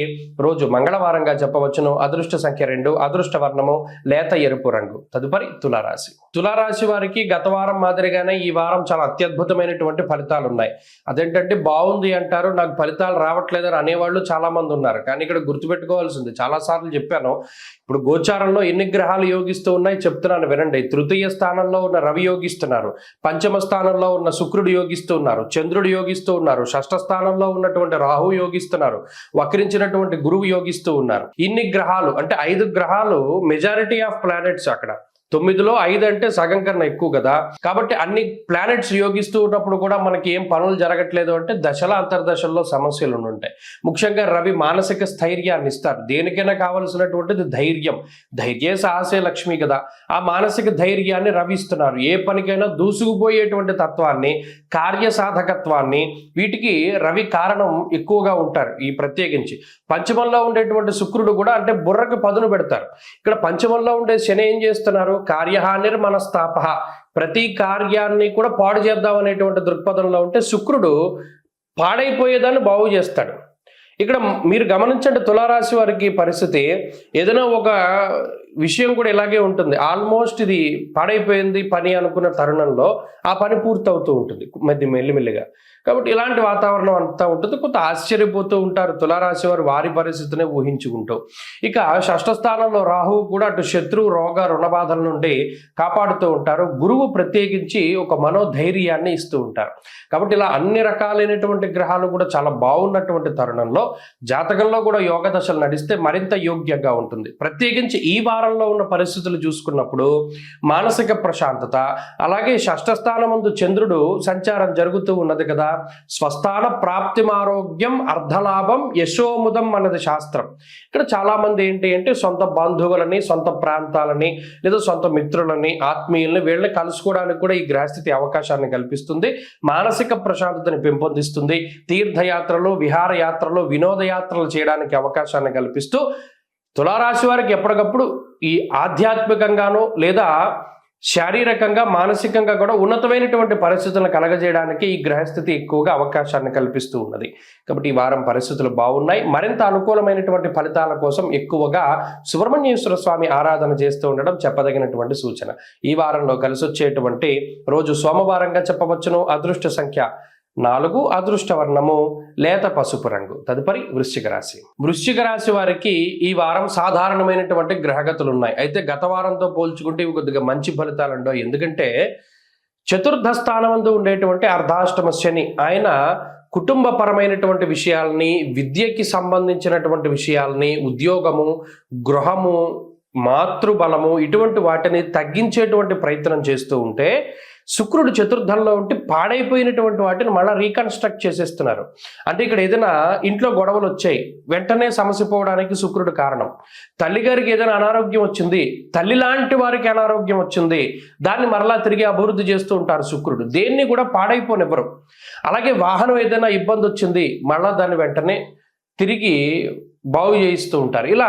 రోజు మంగళవారంగా చెప్పవచ్చును. అదృష్ట సంఖ్య 2, అదృష్ట వర్ణము లేత ఎరుపు రంగు. తదుపరి తులారాశి. తులారాశి వారికి గత వారం మాదిరిగానే ఈ వారం చాలా అత్యద్భుతమైనటువంటి ఫలితాలు ఉన్నాయి. అదేంటంటే బాగుంది అంటారు, నాకు ఫలితాలు రావట్లేదని అనేవాళ్ళు చాలా మంది ఉన్నారు. కానీ ఇక్కడ గుర్తుపెట్టుకోవాల్సింది, చాలాసార్లు చెప్పాను, ఇప్పుడు గోచారంలో ఎన్ని గ్రహాలు యోగిస్తూ ఉన్నాయి చెప్తున్నాను వినండి. తృతీయ స్థానంలో ఉన్న రవి యోగిస్తున్నారు, పంచమ స్థానంలో ఉన్న శుక్రుడు యోగిస్తూ ఉన్నారు, చంద్రుడు యోగిస్తూ ఉన్నారు, షష్ఠ స్థానంలో ఉన్నటువంటి రాహు యోగిస్తున్నారు, వక్రించినటువంటి గురువు యోగిస్తూ ఉన్నారు. ఇన్ని గ్రహాలు అంటే 5 గ్రహాలు మెజారిటీ ఆఫ్ ప్లానెట్స్. అక్కడ 9లో 5 అంటే సగం కన్నా ఎక్కువ కదా. కాబట్టి అన్ని ప్లానెట్స్ యోగిస్తూ ఉన్నప్పుడు కూడా మనకి ఏం పనులు జరగట్లేదు అంటే దశల అంతర్దశల్లో సమస్యలు ఉంటాయి. ముఖ్యంగా రవి మానసిక స్థైర్యాన్ని ఇస్తారు. దేనికైనా కావలసినటువంటిది ధైర్యం. ధైర్య సాహసే లక్ష్మి కదా. ఆ మానసిక ధైర్యాన్ని రవి ఇస్తున్నారు. ఏ పనికైనా దూసుకుపోయేటువంటి తత్వాన్ని, కార్యసాధకత్వాన్ని, వీటికి రవి కారణం ఎక్కువగా ఉంటారు. ఈ ప్రత్యేకించి పంచమంలో ఉండేటువంటి శుక్రుడు కూడా అంటే బుర్రకు పదును పెడతారు. ఇక్కడ పంచమంలో ఉండే శని ఏం చేస్తున్నారు? కార్యహానిర్ మనస్తాప, ప్రతి కార్యాన్ని కూడా పాడు చేద్దాం అనేటువంటి దృక్పథంలో ఉంటే శుక్రుడు పాడైపోయేదాన్ని బాగు చేస్తాడు. ఇక్కడ మీరు గమనించండి, తులారాశి వారికి పరిస్థితి ఏదైనా ఒక విషయం కూడా ఇలాగే ఉంటుంది. ఆల్మోస్ట్ ఇది పాడైపోయింది పని అనుకున్న తరుణంలో ఆ పని పూర్తవుతూ ఉంటుంది మెల్లిమెల్లిగా. కాబట్టి ఇలాంటి వాతావరణం అంతా ఉంటుంది. కొంత ఆశ్చర్యపోతూ ఉంటారు తులారాశి వారు వారి పరిస్థితిని ఊహించుకుంటూ. ఇక షష్ఠ స్థానంలో రాహువు కూడా అటు శత్రు రోగ రుణబాధల నుండి కాపాడుతూ ఉంటారు. గురువు ప్రత్యేకించి ఒక మనోధైర్యాన్ని ఇస్తూ ఉంటారు. కాబట్టి ఇలా అన్ని రకాలైనటువంటి గ్రహాలు కూడా చాలా బాగున్నటువంటి తరుణంలో జాతకంలో కూడా యోగ దశలు నడిస్తే మరింత యోగ్యంగా ఉంటుంది. ప్రత్యేకించి ఈ వారంలో ఉన్న పరిస్థితులు చూసుకున్నప్పుడు మానసిక ప్రశాంతత, అలాగే షష్ఠ స్థానమందు చంద్రుడు సంచారం జరుగుతూ ఉన్నది కదా. స్వస్థాన ప్రాప్తిమారోగ్యం అర్ధలాభం యశోముదం అన్నది శాస్త్రం. ఇక్కడ చాలా మంది ఏంటి అంటే సొంత బంధువులని, సొంత ప్రాంతాలని, లేదా సొంత మిత్రులని, ఆత్మీయుల్ని వీళ్ళని కలుసుకోవడానికి కూడా ఈ గ్రహస్థితి అవకాశాన్ని కల్పిస్తుంది. మానసిక ప్రశాంతతని పెంపొందిస్తుంది. తీర్థయాత్రలు, విహారయాత్రలు, వినోదయాత్రలు చేయడానికి అవకాశాన్ని కల్పిస్తూ తులారాశి వారికి ఎప్పటికప్పుడు ఈ ఆధ్యాత్మికంగానో లేదా శారీరకంగా, మానసికంగా కూడా ఉన్నతమైనటువంటి పరిస్థితులను కలగజేయడానికి ఈ గ్రహస్థితి ఎక్కువగా అవకాశాన్ని కల్పిస్తూ ఉన్నది. కాబట్టి ఈ వారం పరిస్థితులు బాగున్నాయి. మరింత అనుకూలమైనటువంటి ఫలితాల కోసం ఎక్కువగా సుబ్రహ్మణ్యేశ్వర స్వామి ఆరాధన చేస్తూ ఉండడం చెప్పదగినటువంటి సూచన. ఈ వారంలో కలిసి వచ్చేటువంటి రోజు సోమవారంగా చెప్పవచ్చును. అదృష్ట సంఖ్య 4, అదృష్ట వర్ణము లేత పసుపు రంగు. తదుపరి వృశ్చిక రాశి. వృశ్చిక రాశి వారికి ఈ వారం సాధారణమైనటువంటి గ్రహగతులు ఉన్నాయి. అయితే గత వారంతో పోల్చుకుంటే ఇవి కొద్దిగా మంచి ఫలితాలు ఉండవు. ఎందుకంటే చతుర్థ స్థానమందు ఉండేటువంటి అర్ధాష్టమ శని ఆయన కుటుంబపరమైనటువంటి విషయాల్ని, విద్యకి సంబంధించినటువంటి విషయాల్ని, ఉద్యోగము, గృహము, మాతృబలము ఇటువంటి వాటిని తగ్గించేటువంటి ప్రయత్నం చేస్తూ ఉంటే శుక్రుడు చతుర్థంలో ఉంటే పాడైపోయినటువంటి వాటిని మళ్ళీ రీకన్స్ట్రక్ట్ చేసేస్తున్నారు. అంటే ఇక్కడ ఏదైనా ఇంట్లో గొడవలు వచ్చాయి, వెంటనే సమస్య పోవడానికి శుక్రుడు కారణం. తల్లిగారికి ఏదైనా అనారోగ్యం వచ్చింది, తల్లి లాంటి వారికి అనారోగ్యం వచ్చింది, దాన్ని మరలా తిరిగి అభివృద్ధి చేస్తూ ఉంటారు శుక్రుడు. దేన్ని కూడా పాడైపోనివ్వరు. అలాగే వాహనం ఏదైనా ఇబ్బంది వచ్చింది, మళ్ళా దాన్ని వెంటనే తిరిగి బాగు చేయిస్తూ ఉంటారు. ఇలా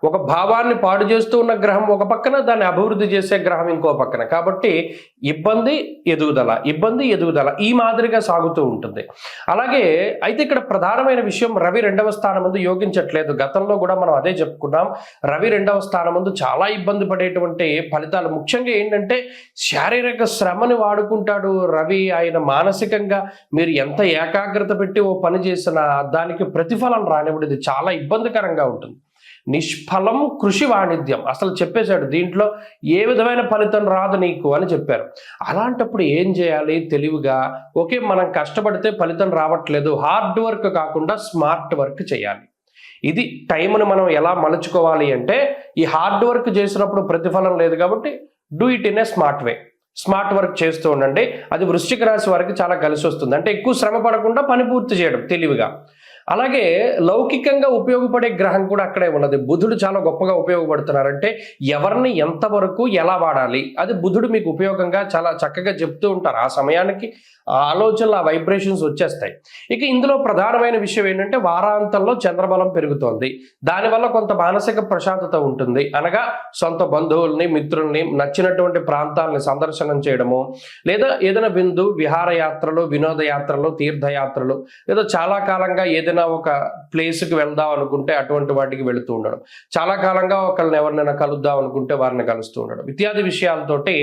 ఒక భావాన్ని పాడు చేస్తూ ఉన్న గ్రహం ఒక పక్కన, దాన్ని అభివృద్ధి చేసే గ్రహం ఇంకో పక్కన. కాబట్టి ఇబ్బంది ఎదుగుదల, ఇబ్బంది ఎదుగుదల ఈ మాదిరిగా సాగుతూ ఉంటుంది. అలాగే అయితే ఇక్కడ ప్రధానమైన విషయం, రవి 2వ స్థానమందు యోగించట్లేదు. గతంలో కూడా మనం అదే చెప్పుకున్నాం. రవి 2వ స్థానమందు చాలా ఇబ్బంది పడేటువంటి ఫలితాలు. ముఖ్యంగా ఏంటంటే శారీరక శ్రమని వాడుకుంటాడు రవి. ఆయన మానసికంగా మీరు ఎంత ఏకాగ్రత పెట్టి ఓ పని చేసినా దానికి ప్రతిఫలం రానివ్వదు. ఇది చాలా ఇబ్బందికరంగా ఉంటుంది. నిష్ఫలం కృషి వాణిజ్యం అసలు చెప్పేశాడు. దీంట్లో ఏ విధమైన ఫలితం రాదు నీకు అని చెప్పారు. అలాంటప్పుడు ఏం చేయాలి? తెలివిగా, ఓకే మనం కష్టపడితే ఫలితం రావట్లేదు, హార్డ్ వర్క్ కాకుండా స్మార్ట్ వర్క్ చేయాలి. ఇది టైంను మనం ఎలా మలుచుకోవాలి అంటే, ఈ హార్డ్ వర్క్ చేసినప్పుడు ప్రతిఫలం లేదు కాబట్టి do it in a smart way. Smart work చేస్తూ ఉండండి. అది వృశ్చిక రాశి వారికి చాలా కలిసి వస్తుంది. అంటే ఎక్కువ శ్రమ పడకుండా పని పూర్తి చేయడం తెలివిగా. అలాగే లౌకికంగా ఉపయోగపడే గ్రహం కూడా అక్కడే ఉన్నది. బుధుడు చాలా గొప్పగా ఉపయోగపడుతున్నారంటే ఎవరిని ఎంతవరకు ఎలా వాడాలి అది బుధుడు మీకు ఉపయోగంగా చాలా చక్కగా చెప్తూ ఉంటారు. ఆ సమయానికి ఆ ఆలోచనలు, ఆ వైబ్రేషన్స్ వచ్చేస్తాయి. ఇక ఇందులో ప్రధానమైన విషయం ఏంటంటే వారాంతంలో చంద్రబలం పెరుగుతోంది. దానివల్ల కొంత మానసిక ప్రశాంతత ఉంటుంది. అనగా సొంత బంధువుల్ని, మిత్రుల్ని, నచ్చినటువంటి ప్రాంతాలని సందర్శనం చేయడము, లేదా ఏదైనా విహారయాత్రలు, వినోదయాత్రలు, తీర్థయాత్రలు, లేదా చాలా కాలంగా ఏదైనా ఒక ప్లేస్కి వెళ్దాం అనుకుంటే అటువంటి వాటికి వెళుతూ ఉండడం, చాలా కాలంగా ఒకళ్ళని ఎవరినైనా కలుద్దాం అనుకుంటే వారిని కలుస్తూ ఉండడం ఇత్యాది విషయాలతోటి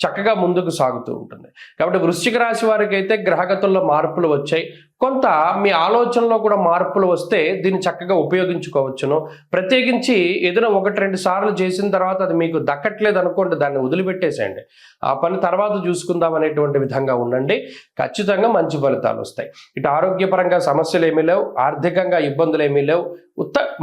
చక్కగా ముందుకు సాగుతూ ఉంటుంది. కాబట్టి వృశ్చిక రాశి వారికి అయితే గ్రహగతుల్లో మార్పులు వచ్చాయి. కొంత మీ ఆలోచనలో కూడా మార్పులు వస్తే దీన్ని చక్కగా ఉపయోగించుకోవచ్చును. ప్రత్యేకించి ఏదైనా 1-2 సార్లు చేసిన తర్వాత అది మీకు దక్కట్లేదు అనుకోండి, దాన్ని వదిలిపెట్టేసేయండి. ఆ పని తర్వాత చూసుకుందాం అనేటువంటి విధంగా ఉండండి. ఖచ్చితంగా మంచి ఫలితాలు వస్తాయి. ఇటు ఆరోగ్యపరంగా సమస్యలు ఏమీ లేవు, ఆర్థికంగా ఇబ్బందులు ఏమీ లేవు.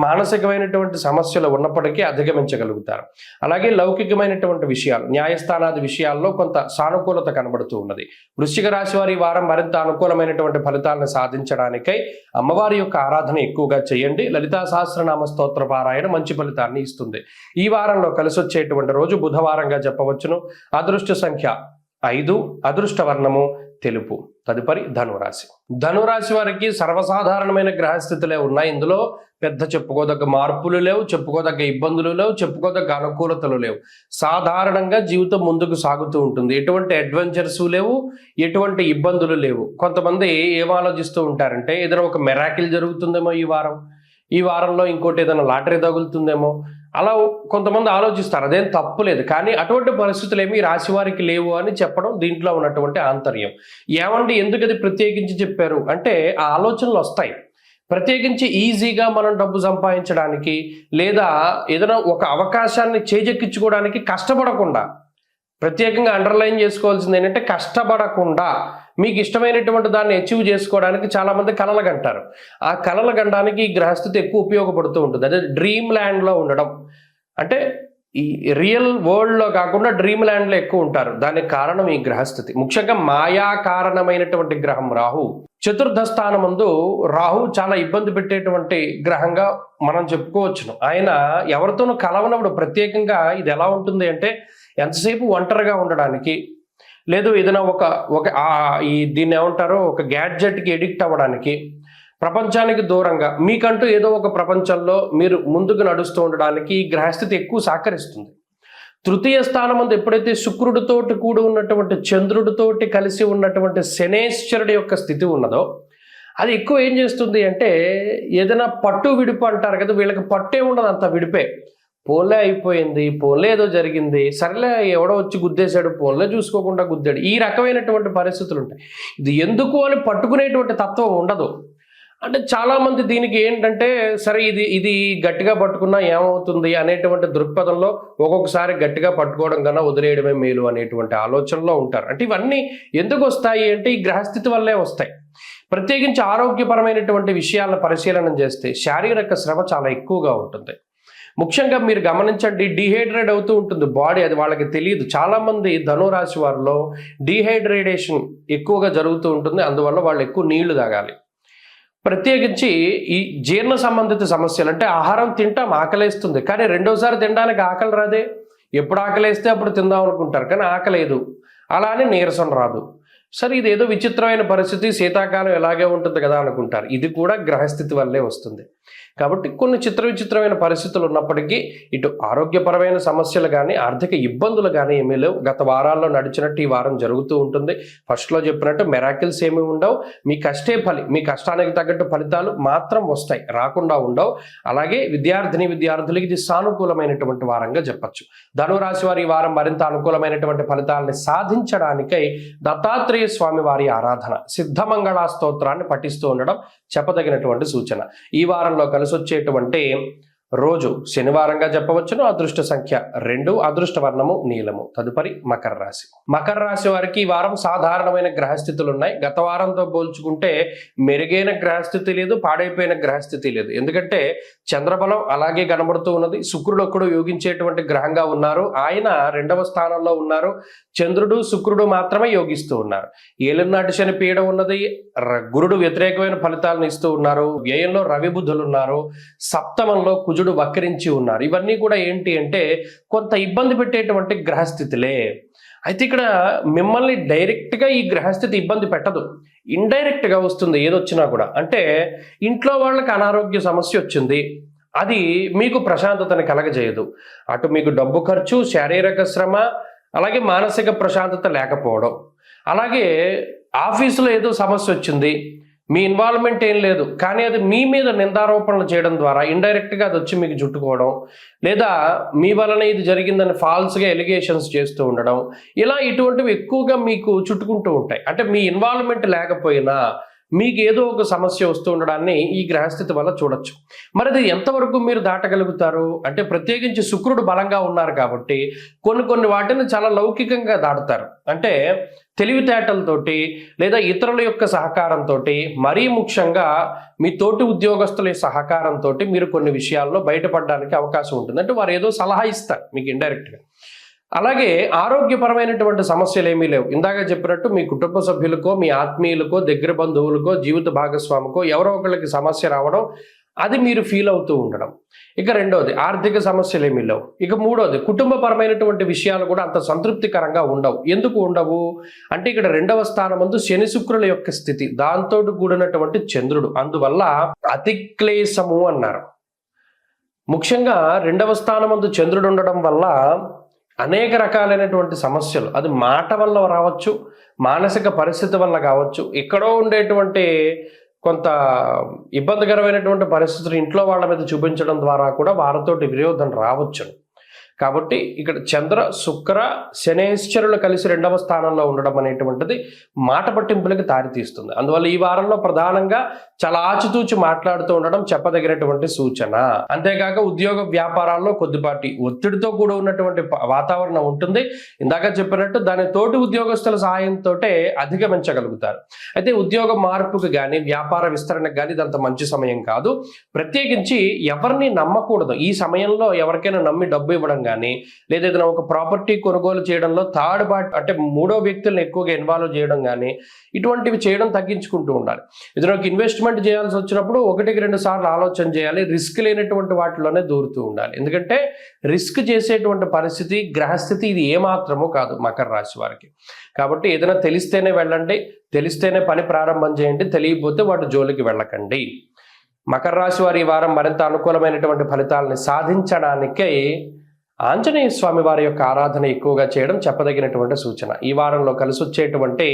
మానసికమైనటువంటి సమస్యలు ఉన్నప్పటికీ అధిగమించగలుగుతారు. అలాగే లౌకికమైనటువంటి విషయాలు, న్యాయస్థానాది విషయాల్లో కొంత సానుకూలత కనబడుతూ ఉన్నది. వృశ్చిక రాశి వారి వారం మరింత అనుకూలమైనటువంటి ఫలితాలను సాధించడానికై అమ్మవారి యొక్క ఆరాధన ఎక్కువగా చేయండి. లలితా సహస్రనామ స్తోత్ర పారాయణ మంచి ఫలితాన్ని ఇస్తుంది. ఈ వారంలో కలిసి వచ్చేటువంటి రోజు బుధవారంగా చెప్పవచ్చును. అదృష్ట సంఖ్య 5, అదృష్ట వర్ణము తెలుపు. తదుపరి ధనురాశి. ధనురాశి వారికి సర్వసాధారణమైన గ్రహస్థితులే ఉన్నాయి. ఇందులో పెద్ద చెప్పుకోదగ్గ మార్పులు లేవు, చెప్పుకోదగ్గ ఇబ్బందులు లేవు, చెప్పుకోదగ్గ అనుకూలతలు లేవు. సాధారణంగా జీవితం ముందుకు సాగుతూ ఉంటుంది. ఎటువంటి అడ్వెంచర్స్ లేవు, ఎటువంటి ఇబ్బందులు లేవు. కొంతమంది ఏం ఆలోచిస్తూ ఉంటారంటే ఏదైనా ఒక మెరాకిల్ జరుగుతుందేమో ఈ వారంలో ఇంకోటి ఏదైనా లాటరీ తగులుతుందేమో, అలా కొంతమంది ఆలోచిస్తారు. అదేం తప్పులేదు. కానీ అటువంటి పరిస్థితులు ఏమీ రాశి వారికి లేవు అని చెప్పడం దీంట్లో ఉన్నటువంటి ఆంతర్యం. ఏమండి ఎందుకు అది ప్రత్యేకించి చెప్పారు అంటే ఆ ఆలోచనలు వస్తాయి. ప్రత్యేకించి ఈజీగా మనం డబ్బు సంపాదించడానికి లేదా ఏదైనా ఒక అవకాశాన్ని చేజెక్కించుకోవడానికి కష్టపడకుండా, ప్రత్యేకంగా అండర్లైన్ చేసుకోవాల్సింది ఏంటంటే కష్టపడకుండా మీకు ఇష్టమైనటువంటి దాన్ని అచీవ్ చేసుకోవడానికి చాలామంది కలలు కంటారు. ఆ కలలు కనడానికి ఈ గ్రహస్థితి ఎక్కువ ఉపయోగపడుతూ ఉంటుంది. అదే డ్రీమ్ ల్యాండ్లో ఉండడం, అంటే ఈ రియల్ వరల్డ్లో కాకుండా డ్రీమ్ ల్యాండ్లో ఎక్కువ ఉంటారు. దానికి కారణం ఈ గ్రహస్థితి. ముఖ్యంగా మాయా కారణమైనటువంటి గ్రహం రాహు. చతుర్థ స్థానమందు రాహు చాలా ఇబ్బంది పెట్టేటువంటి గ్రహంగా మనం చెప్పుకోవచ్చును. ఆయన ఎవరితోనూ కలవనప్పుడు ప్రత్యేకంగా ఇది ఎలా ఉంటుంది అంటే ఎంతసేపు ఒంటరిగా ఉండడానికి, లేదు ఏదైనా దీన్ని ఏమంటారో ఒక గ్యాడ్జెట్కి ఎడిక్ట్ అవ్వడానికి, ప్రపంచానికి దూరంగా మీకంటూ ఏదో ఒక ప్రపంచంలో మీరు ముందుకు నడుస్తూ ఉండడానికి ఈ గ్రహస్థితి ఎక్కువ సహకరిస్తుంది. తృతీయ స్థానం ఎప్పుడైతే శుక్రుడితోటి కూడి ఉన్నటువంటి చంద్రుడితోటి కలిసి ఉన్నటువంటి శనేశ్వరుడి యొక్క స్థితి ఉన్నదో అది ఎక్కువ ఏం చేస్తుంది అంటే ఏదైనా పట్టు విడుపు అంటారు కదా, వీళ్ళకి పట్టే ఉండదు, అంత విడిపే. పోన్లే అయిపోయింది, పోన్లే ఏదో జరిగింది, సరేలే ఎవడో వచ్చి గుద్దేశాడు, పోన్లే చూసుకోకుండా గుద్దాడు, ఈ రకమైనటువంటి పరిస్థితులు ఉంటాయి. ఇది ఎందుకు అని పట్టుకునేటువంటి తత్వం ఉండదు. అంటే చాలామంది దీనికి ఏంటంటే సరే ఇది గట్టిగా పట్టుకున్నా ఏమవుతుంది అనేటువంటి దృక్పథంలో ఒక్కొక్కసారి గట్టిగా పట్టుకోవడం కన్నా వదిలేయడమే మేలు అనేటువంటి ఆలోచనలో ఉంటారు. అంటే ఇవన్నీ ఎందుకు వస్తాయి అంటే ఈ గ్రహస్థితి వల్లే వస్తాయి. ప్రత్యేకించి ఆరోగ్యపరమైనటువంటి విషయాలను పరిశీలన చేస్తే శారీరక శ్రమ చాలా ఎక్కువగా ఉంటుంది. ముఖ్యంగా మీరు గమనించండి, డీహైడ్రేట్ అవుతూ ఉంటుంది బాడీ, అది వాళ్ళకి తెలియదు. చాలామంది ధనురాశి వారిలో డీహైడ్రేటేషన్ ఎక్కువగా జరుగుతూ ఉంటుంది. అందువల్ల వాళ్ళు ఎక్కువ నీళ్లు తాగాలి. ప్రత్యేకించి ఈ జీర్ణ సంబంధిత సమస్యలు, అంటే ఆహారం తింటాం, ఆకలేస్తుంది, కానీ రెండోసారి తినడానికి ఆకలి రాదే. ఎప్పుడు ఆకలేస్తే అప్పుడు తిందాం అనుకుంటారు, కానీ ఆకలేదు, అలా అని నీరసం రాదు. సరే ఇది ఏదో విచిత్రమైన పరిస్థితి, శీతాకాలం ఎలాగే ఉంటుంది కదా అనుకుంటారు. ఇది కూడా గ్రహస్థితి వల్లే వస్తుంది. కాబట్టి కొన్ని విచిత్రమైన పరిస్థితులు ఉన్నప్పటికీ ఇటు ఆరోగ్యపరమైన సమస్యలు కానీ ఆర్థిక ఇబ్బందులు కానీ ఏమీ లేవు. గత వారాల్లో నడిచినట్టు ఈ వారం జరుగుతూ ఉంటుంది. ఫస్ట్లో చెప్పినట్టు మెరాకిల్స్ ఏమీ ఉండవు. మీ మీ కష్టానికి తగ్గట్టు ఫలితాలు మాత్రం వస్తాయి, రాకుండా ఉండవు. అలాగే విద్యార్థులకి ఇది సానుకూలమైనటువంటి వారంగా చెప్పచ్చు. ధనురాశి వారి ఈ వారం మరింత అనుకూలమైనటువంటి ఫలితాలని సాధించడానికై దత్తాత్రేయ స్వామి వారి ఆరాధన, సిద్ధమంగళ స్తోత్రాన్ని పఠిస్తూ ఉండడం చెప్పదగినటువంటి సూచన. ఈ వారంలో కలిసి వచ్చేటువంటి రోజు శనివారంగా చెప్పవచ్చును. అదృష్ట సంఖ్య 2, అదృష్ట వర్ణము నీలము. తదుపరి మకర రాశి. మకర రాశి వారికి ఈ వారం సాధారణమైన గ్రహస్థితులు ఉన్నాయి. గత వారంతో పోల్చుకుంటే మెరుగైన గ్రహస్థితి లేదు, పాడైపోయిన గ్రహస్థితి లేదు. ఎందుకంటే చంద్రబలం అలాగే కనబడుతూ ఉన్నది. శుక్రుడు ఒక్కడు యోగించేటువంటి గ్రహంగా ఉన్నారు, ఆయన 2వ స్థానంలో ఉన్నారు. చంద్రుడు శుక్రుడు మాత్రమే యోగిస్తూ ఉన్నారు. ఏలినాటి శని పీడ ఉన్నది, గురుడు వ్యతిరేకమైన ఫలితాలను ఇస్తూ ఉన్నారు. వ్యయంలో రవి బుధులు ఉన్నారు, సప్తమంలో కుజుడు వక్రించి ఉన్నారు. ఇవన్నీ కూడా ఏంటి అంటే కొంత ఇబ్బంది పెట్టేటువంటి గ్రహస్థితులే. అయితే ఇక్కడ మిమ్మల్ని డైరెక్ట్గా ఈ గ్రహస్థితి ఇబ్బంది పెట్టదు, ఇండైరెక్ట్గా వస్తుంది ఏదొచ్చినా కూడా. అంటే ఇంట్లో వాళ్ళకి అనారోగ్య సమస్య వచ్చింది, అది మీకు ప్రశాంతతని కలగజేయదు. అటు మీకు డబ్బు ఖర్చు, శారీరక శ్రమ, అలాగే మానసిక ప్రశాంతత లేకపోవడం. అలాగే ఆఫీసులో ఏదో సమస్య వచ్చింది, మీ ఇన్వాల్వ్మెంట్ ఏం లేదు, కానీ అది మీ మీద నిందారోపణలు చేయడం ద్వారా ఇండైరెక్ట్గా అది వచ్చి మీకు చుట్టుకోవడం, లేదా మీ వలన ఇది జరిగిందని ఫాల్స్గా ఎలిగేషన్స్ చేస్తూ ఉండడం, ఇలా ఇటువంటివి ఎక్కువగా మీకు చుట్టుకుంటూ ఉంటాయి. అంటే మీ ఇన్వాల్వ్మెంట్ లేకపోయినా మీకు ఏదో ఒక సమస్య వస్తూ ఉండడాన్ని ఈ గ్రహస్థితి వల్ల చూడొచ్చు. మరి అది ఎంతవరకు మీరు దాటగలుగుతారు అంటే, ప్రత్యేకించి శుక్రుడు బలంగా ఉన్నారు కాబట్టి కొన్ని వాటిని చాలా లౌకికంగా దాటుతారు. అంటే తెలివితేటలతోటి లేదా ఇతరుల యొక్క సహకారంతో, మరీ ముఖ్యంగా మీ తోటి ఉద్యోగస్తుల సహకారంతో మీరు కొన్ని విషయాల్లో బయటపడడానికి అవకాశం ఉంటుంది. అంటే వారు ఏదో సలహా ఇస్తారు మీకు ఇండైరెక్ట్గా. అలాగే ఆరోగ్యపరమైనటువంటి సమస్యలు ఏమీ లేవు. ఇందాక చెప్పినట్టు మీ కుటుంబ సభ్యులకో, మీ ఆత్మీయులకో, దగ్గర బంధువులకో, జీవిత భాగస్వామికో ఎవరో ఒకళ్ళకి సమస్య రావడం, అది మీరు ఫీల్ అవుతూ ఉండడం. ఇక రెండోది ఆర్థిక సమస్యలు ఏమీ లేవు. ఇక మూడోది కుటుంబపరమైనటువంటి విషయాలు కూడా అంత సంతృప్తికరంగా ఉండవు. ఎందుకు ఉండవు అంటే, ఇక్కడ 2వ స్థానమందు శని శుక్రుల యొక్క స్థితి, దాంతో కూడినటువంటి చంద్రుడు, అందువల్ల అతిక్లేశము అన్నారు. ముఖ్యంగా 2వ స్థానమందు చంద్రుడు ఉండడం వల్ల అనేక రకాలైనటువంటి సమస్యలు, అది మాట వల్ల రావచ్చు, మానసిక పరిస్థితి వల్ల కావచ్చు, ఎక్కడో ఉండేటువంటి కొంత ఇబ్బందికరమైనటువంటి పరిస్థితులు ఇంట్లో వాళ్ళ మీద చూపించడం ద్వారా కూడా వారితోటి విరోధం రావచ్చు. కాబట్టి ఇక్కడ చంద్ర శుక్ర శనేశ్వరులు కలిసి 2వ స్థానంలో ఉండడం అనేటువంటిది మాట పట్టింపులకి దారితీస్తుంది. అందువల్ల ఈ వారంలో ప్రధానంగా చాలా ఆచితూచి మాట్లాడుతూ ఉండడం చెప్పదగినటువంటి సూచన. అంతేకాక ఉద్యోగ వ్యాపారాల్లో కొద్దిపాటి ఒత్తిడితో కూడా ఉన్నటువంటి వాతావరణం ఉంటుంది. ఇందాక చెప్పినట్టు దాని తోటి ఉద్యోగస్తుల సహాయంతో అధిగమించగలుగుతారు. అయితే ఉద్యోగ మార్పుకి కానీ వ్యాపార విస్తరణకు కానీ ఇదంత మంచి సమయం కాదు. ప్రత్యేకించి ఎవరిని నమ్మకూడదు ఈ సమయంలో. ఎవరికైనా నమ్మి డబ్బు ఇవ్వడం కానీ, లేదా ఏదైనా ఒక ప్రాపర్టీ కొనుగోలు చేయడంలో థర్డ్ పార్టీ అంటే 3వ వ్యక్తులను ఎక్కువగా ఇన్వాల్వ్ చేయడం కానీ, ఇటువంటివి చేయడం తగ్గించుకుంటూ ఉండాలి. ఏదైనా ఒక ఇన్వెస్ట్మెంట్ చేయాల్సి వచ్చినప్పుడు 1-2 సార్లు ఆలోచన చేయాలి. రిస్క్ లేనటువంటి వాటిలోనే దూరుతూ ఉండాలి. ఎందుకంటే రిస్క్ చేసేటువంటి పరిస్థితి గ్రహస్థితి ఇది ఏమాత్రమూ కాదు మకర రాశి వారికి. కాబట్టి ఏదైనా తెలిస్తేనే వెళ్ళండి, తెలిస్తేనే పని ప్రారంభం చేయండి, తెలియకపోతే వాటి జోలికి వెళ్ళకండి. మకర రాశి వారి ఈ వారం మరింత అనుకూలమైనటువంటి ఫలితాలని సాధించడానికై ఆంజనేయ స్వామి వారి యొక్క ఆరాధన ఎక్కువగా చేయడం చెప్పదగినటువంటి సూచన. ఈ వారంలో కలిసి వచ్చేటువంటి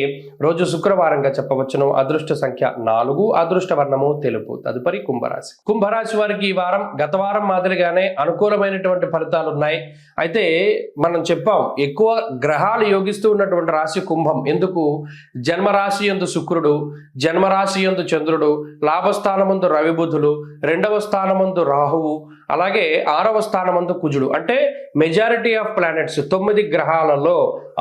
రోజు శుక్రవారంగా చెప్పవచ్చును. అదృష్ట సంఖ్య 4, అదృష్ట వర్ణము తెలుపు. తదుపరి కుంభరాశి. కుంభరాశి వారికి ఈ వారం గత వారం మాదిరిగానే అనుకూలమైనటువంటి ఫలితాలు ఉన్నాయి. అయితే మనం చెప్పాం, ఎక్కువ గ్రహాలు యోగిస్తూ ఉన్నటువంటి రాశి కుంభం. ఎందుకు? జన్మరాశి యందు శుక్రుడు, జన్మరాశి యందు చంద్రుడు, లాభస్థానమందు రవి బుధులు, 2వ స్థానమందు రాహువు, అలాగే 6వ స్థానమందు కుజుడు. అంటే మెజారిటీ ఆఫ్ ప్లానెట్స్ 9 గ్రహాలలో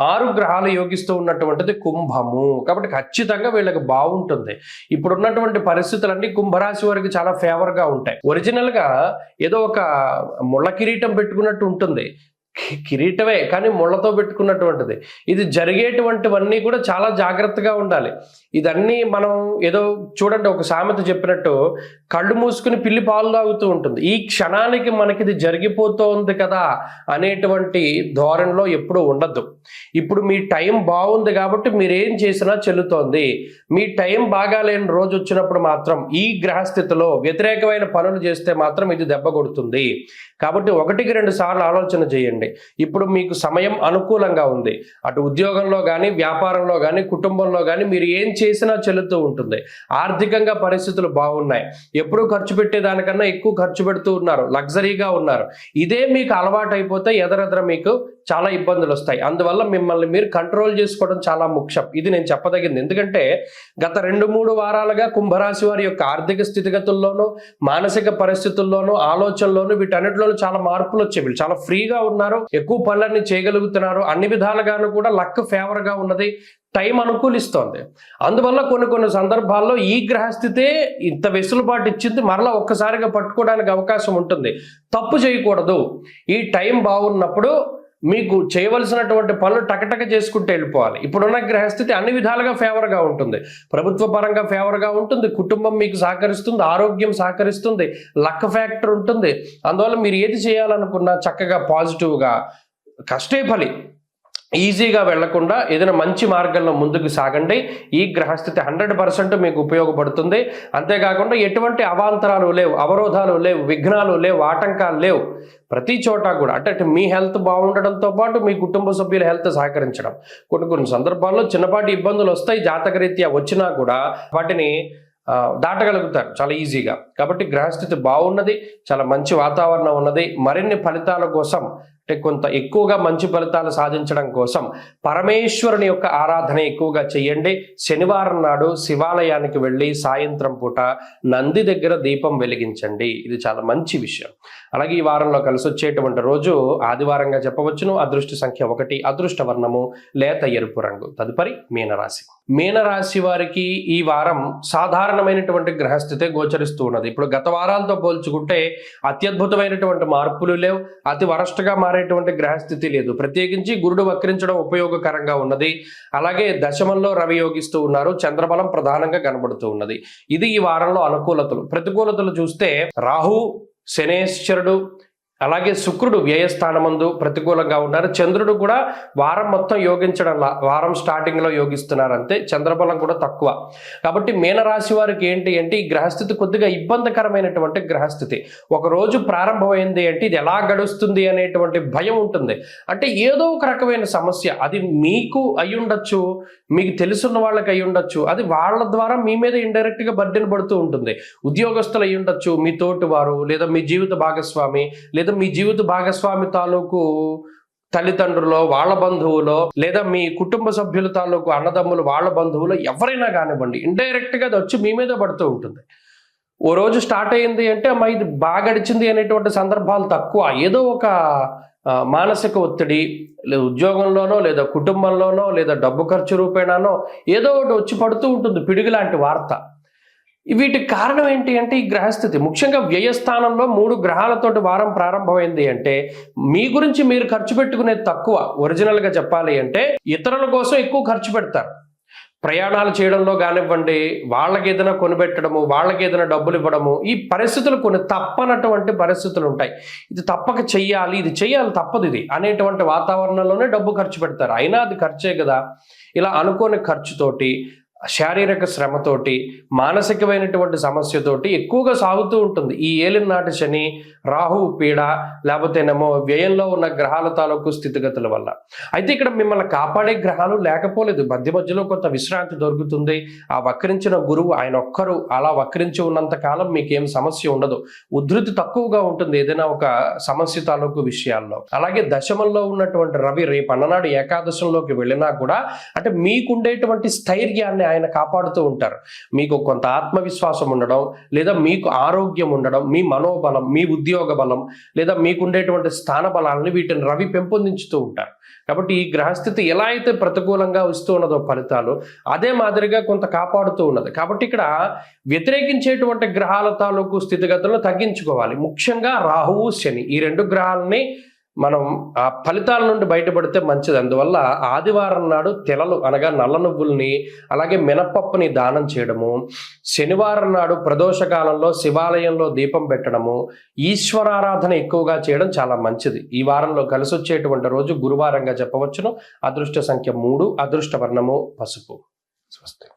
6 గ్రహాలు యోగిస్తూ ఉన్నటువంటిది కుంభము. కాబట్టి ఖచ్చితంగా వీళ్ళకి బాగుంటుంది. ఇప్పుడున్నటువంటి పరిస్థితులన్నీ కుంభరాశి వారికి చాలా ఫేవర్గా ఉంటాయి. ఒరిజినల్గా ఏదో ఒక ముళ్ళ కిరీటం పెట్టుకున్నట్టు ఉంటుంది, కిరీటమే కానీ ముళ్ళతో పెట్టుకున్నటువంటిది. ఇది జరిగేటువంటివన్నీ కూడా చాలా జాగ్రత్తగా ఉండాలి. ఇదన్నీ మనం ఏదో చూడండి, ఒక సామెత చెప్పినట్టు కళ్ళు మూసుకుని పిల్లి పాలు తాగుతూ ఉంటుంది. ఈ క్షణానికి మనకి ఇది జరిగిపోతోంది కదా అనేటువంటి ధోరణిలో ఎప్పుడూ ఉండద్దు. ఇప్పుడు మీ టైం బాగుంది కాబట్టి మీరేం చేసినా చెల్లుతోంది. మీ టైం బాగాలేని రోజు వచ్చినప్పుడు మాత్రం ఈ గ్రహస్థితిలో వ్యతిరేకమైన పనులు చేస్తే మాత్రం ఇది దెబ్బ కొడుతుంది. కాబట్టి 1-2 సార్లు ఆలోచన చేయండి. ఇప్పుడు మీకు సమయం అనుకూలంగా ఉంది. అటు ఉద్యోగంలో కానీ, వ్యాపారంలో కానీ, కుటుంబంలో కానీ మీరు ఏం చేసినా చెల్లుతూ ఉంటుంది. ఆర్థికంగా పరిస్థితులు బాగున్నాయి. ఎప్పుడూ ఖర్చు పెట్టేదానికన్నా ఎక్కువ ఖర్చు పెడుతూ ఉన్నారు, లగ్జరీగా ఉన్నారు. ఇదే మీకు అలవాటు అయిపోతే ఎదరెదర మీకు చాలా ఇబ్బందులు వస్తాయి. అందువల్ల మిమ్మల్ని మీరు కంట్రోల్ చేసుకోవడం చాలా ముఖ్యం. ఇది నేను చెప్పదగింది. ఎందుకంటే గత 2-3 వారాలుగా కుంభరాశి వారి యొక్క ఆర్థిక స్థితిగతుల్లోనూ, మానసిక పరిస్థితుల్లోనూ, ఆలోచనలోనూ వీటన్నిటిలోనూ చాలా మార్పులు వచ్చాయి. వీళ్ళు చాలా ఫ్రీగా ఉన్నారు, ఎక్కువ పనులన్నీ చేయగలుగుతున్నారు, అన్ని విధాలుగాను కూడా లక్ ఫేవర్ గా ఉన్నది, టైం అనుకూలిస్తోంది. అందువల్ల కొన్ని సందర్భాల్లో ఈ గ్రహస్థితే ఇంత వెసులుబాటు ఇచ్చింది, మరలా ఒక్కసారిగా పట్టుకోవడానికి అవకాశం ఉంటుంది. తప్పు చేయకూడదు. ఈ టైం బాగున్నప్పుడు మీకు చేయవలసినటువంటి పనులు టకటక చేసుకుంటూ వెళ్ళిపోవాలి. ఇప్పుడున్న గ్రహస్థితి అన్ని విధాలుగా ఫేవర్గా ఉంటుంది. ప్రభుత్వ పరంగా ఫేవర్గా ఉంటుంది, కుటుంబం మీకు సహకరిస్తుంది, ఆరోగ్యం సహకరిస్తుంది, లక్ ఫ్యాక్టర్ ఉంటుంది. అందువల్ల మీరు ఏది చేయాలనుకున్నా చక్కగా పాజిటివ్గా కష్టే ఫలి ఈజీగా వెళ్లకుండా ఏదైనా మంచి మార్గంలో ముందుకు సాగండి. ఈ గ్రహస్థితి 100% మీకు ఉపయోగపడుతుంది. అంతేకాకుండా ఎటువంటి అవాంతరాలు లేవు, అవరోధాలు లేవు, విఘ్నాలు లేవు, ఆటంకాలు లేవు. ప్రతి చోట కూడా అంటే మీ హెల్త్ బాగుండడంతో పాటు మీ కుటుంబ సభ్యుల హెల్త్ సహకరించడం. కొన్ని సందర్భాల్లో చిన్నపాటి ఇబ్బందులు వస్తాయి, జాతకరీత్యా వచ్చినా కూడా వాటిని దాటగలుగుతారు చాలా ఈజీగా. కాబట్టి గ్రహస్థితి బాగున్నది, చాలా మంచి వాతావరణం ఉన్నది. మరిన్ని ఫలితాల కోసం అంటే కొంత ఎక్కువగా మంచి ఫలితాలు సాధించడం కోసం పరమేశ్వరుని యొక్క ఆరాధన ఎక్కువగా చేయండి. శనివారం నాడు శివాలయానికి వెళ్ళి సాయంత్రం పూట నంది దగ్గర దీపం వెలిగించండి. ఇది చాలా మంచి విషయం. అలాగే ఈ వారంలో కలిసి వచ్చేటువంటి రోజు ఆదివారంగా చెప్పవచ్చును. అదృష్ట సంఖ్య 1, అదృష్ట వర్ణము లేత ఎరుపు రంగు. తదుపరి మీనరాశి. మీనరాశి వారికి ఈ వారం సాధారణమైనటువంటి గ్రహస్థితే గోచరిస్తూ ఉన్నది. ఇప్పుడు గత వారాలతో పోల్చుకుంటే అత్యద్భుతమైనటువంటి మార్పులు లేవు, అతి వరస్ట్గా మారేటువంటి గ్రహస్థితి లేదు. ప్రత్యేకించి గురుడు వక్రించడం ఉపయోగకరంగా ఉన్నది. అలాగే దశమంలో రవి యోగిస్తూ ఉన్నారు, చంద్రబలం ప్రధానంగా కనబడుతూ ఉన్నది. ఇది ఈ వారంలో అనుకూలతలు. ప్రతికూలతలు చూస్తే రాహు, శనేశ్వరుడు, అలాగే శుక్రుడు వ్యయస్థానమందు ప్రతికూలంగా ఉన్నారు. చంద్రుడు కూడా వారం మొత్తం యోగించడంలా, వారం స్టార్టింగ్లో యోగిస్తున్నారు అంతే. చంద్రబలం కూడా తక్కువ. కాబట్టి మీనరాశి వారికి ఏంటి అంటే ఈ గ్రహస్థితి కొద్దిగా ఇబ్బందికరమైనటువంటి గ్రహస్థితి. ఒక రోజు ప్రారంభమైంది అంటే ఇది ఎలా గడుస్తుంది అనేటువంటి భయం ఉంటుంది. అంటే ఏదో ఒక రకమైన సమస్య, అది మీకు అయి ఉండొచ్చు, మీకు తెలుసున్న వాళ్ళకి అయి ఉండొచ్చు, అది వాళ్ళ ద్వారా మీ మీద ఇండైరెక్ట్గా బర్డెన్ పడుతూ ఉంటుంది. ఉద్యోగస్తులు అయి ఉండొచ్చు, మీ తోటి వారు, లేదా మీ జీవిత భాగస్వామి, లేదా మీ జీవిత భాగస్వామి తాలూకు తల్లిదండ్రులు, వాళ్ళ బంధువులో, లేదా మీ కుటుంబ సభ్యుల తాలూకు అన్నదమ్ములు, వాళ్ళ బంధువులు, ఎవరైనా కానివ్వండి, ఇండైరెక్ట్గా అది వచ్చి మీ మీద పడుతూ ఉంటుంది. ఓ రోజు స్టార్ట్ అయ్యింది అంటే అమ్మా ఇది బాగా గడిచింది అనేటువంటి సందర్భాలు తక్కువ. ఏదో ఒక మానసిక ఒత్తిడి, లేదా ఉద్యోగంలోనో, లేదా కుటుంబంలోనో, లేదా డబ్బు ఖర్చు రూపేణానో ఏదో ఒకటి వచ్చి పడుతూ ఉంటుంది, పిడుగు లాంటి వార్త. వీటికి కారణం ఏంటి అంటే ఈ గ్రహస్థితి. ముఖ్యంగా వ్యయస్థానంలో 3 గ్రహాలతోటి వారం ప్రారంభమైంది అంటే మీ గురించి మీరు ఖర్చు పెట్టుకునేది తక్కువ. ఒరిజినల్గా చెప్పాలి అంటే ఇతరుల కోసం ఎక్కువ ఖర్చు పెడతారు. ప్రయాణాలు చేయడంలో కానివ్వండి, వాళ్ళకి ఏదైనా కొనిపెట్టడము, వాళ్ళకి ఏదైనా డబ్బులు ఇవ్వడము, ఈ పరిస్థితులు కొన్ని తప్పనటువంటి పరిస్థితులు ఉంటాయి. ఇది తప్పక చెయ్యాలి, ఇది చెయ్యాలి, తప్పదు ఇది అనేటువంటి వాతావరణంలోనే డబ్బు ఖర్చు పెడతారు. అయినా అది ఖర్చే కదా. ఇలా అనుకోని ఖర్చుతోటి, శారీరక శ్రమతోటి, మానసికమైనటువంటి సమస్యతోటి ఎక్కువగా సాగుతూ ఉంటుంది ఈ ఏలినాటి శని, రాహు పీడ, లేకపోతేనేమో వ్యయంలో ఉన్న గ్రహాల తాలూకు స్థితిగతుల వల్ల. అయితే ఇక్కడ మిమ్మల్ని కాపాడే గ్రహాలు లేకపోలేదు. మధ్యలో కొంత విశ్రాంతి దొరుకుతుంది. ఆ వక్రించిన గురువు ఆయన ఒక్కరు అలా వక్రించి ఉన్నంత కాలం మీకేం సమస్య ఉండదు. ఉధృతి తక్కువగా ఉంటుంది ఏదైనా ఒక సమస్య తాలూకు విషయాల్లో. అలాగే దశమంలో ఉన్నటువంటి రవి రేపు అన్ననాడు ఏకాదశంలోకి వెళ్ళినా కూడా అంటే మీకుండేటువంటి స్థైర్యాన్ని ఆయన కాపాడుతూ ఉంటారు. మీకు కొంత ఆత్మవిశ్వాసం ఉండడం, లేదా మీకు ఆరోగ్యం ఉండడం, మీ మనోబలం, మీ ఉద్యోగ బలం, లేదా మీకుండేటువంటి స్థాన బలాలని వీటిని రవి పెంపొందించుతూ ఉంటారు. కాబట్టి ఈ గ్రహస్థితి ఎలా అయితే ప్రతికూలంగా వస్తూ ఉన్నదో ఫలితాలు, అదే మాదిరిగా కొంత కాపాడుతూ ఉన్నది. కాబట్టి ఇక్కడ వ్యతిరేకించేటువంటి గ్రహాల తాలూకు స్థితిగతులను తగ్గించుకోవాలి. ముఖ్యంగా రాహువు, శని, ఈ 2 గ్రహాలని మనం ఆ ఫలితాల నుండి బయటపడితే మంచిది. అందువల్ల ఆదివారం నాడు తెలలు అనగా నల్ల నువ్వుల్ని, అలాగే మినపప్పుని దానం చేయడము, శనివారం నాడు ప్రదోషకాలంలో శివాలయంలో దీపం పెట్టడము, ఈశ్వరారాధన ఎక్కువగా చేయడం చాలా మంచిది. ఈ వారంలో కలిసి వచ్చేటువంటి రోజు గురువారంగా చెప్పవచ్చును. అదృష్ట సంఖ్య 3, అదృష్ట వర్ణము పసుపు. స్వస్తి.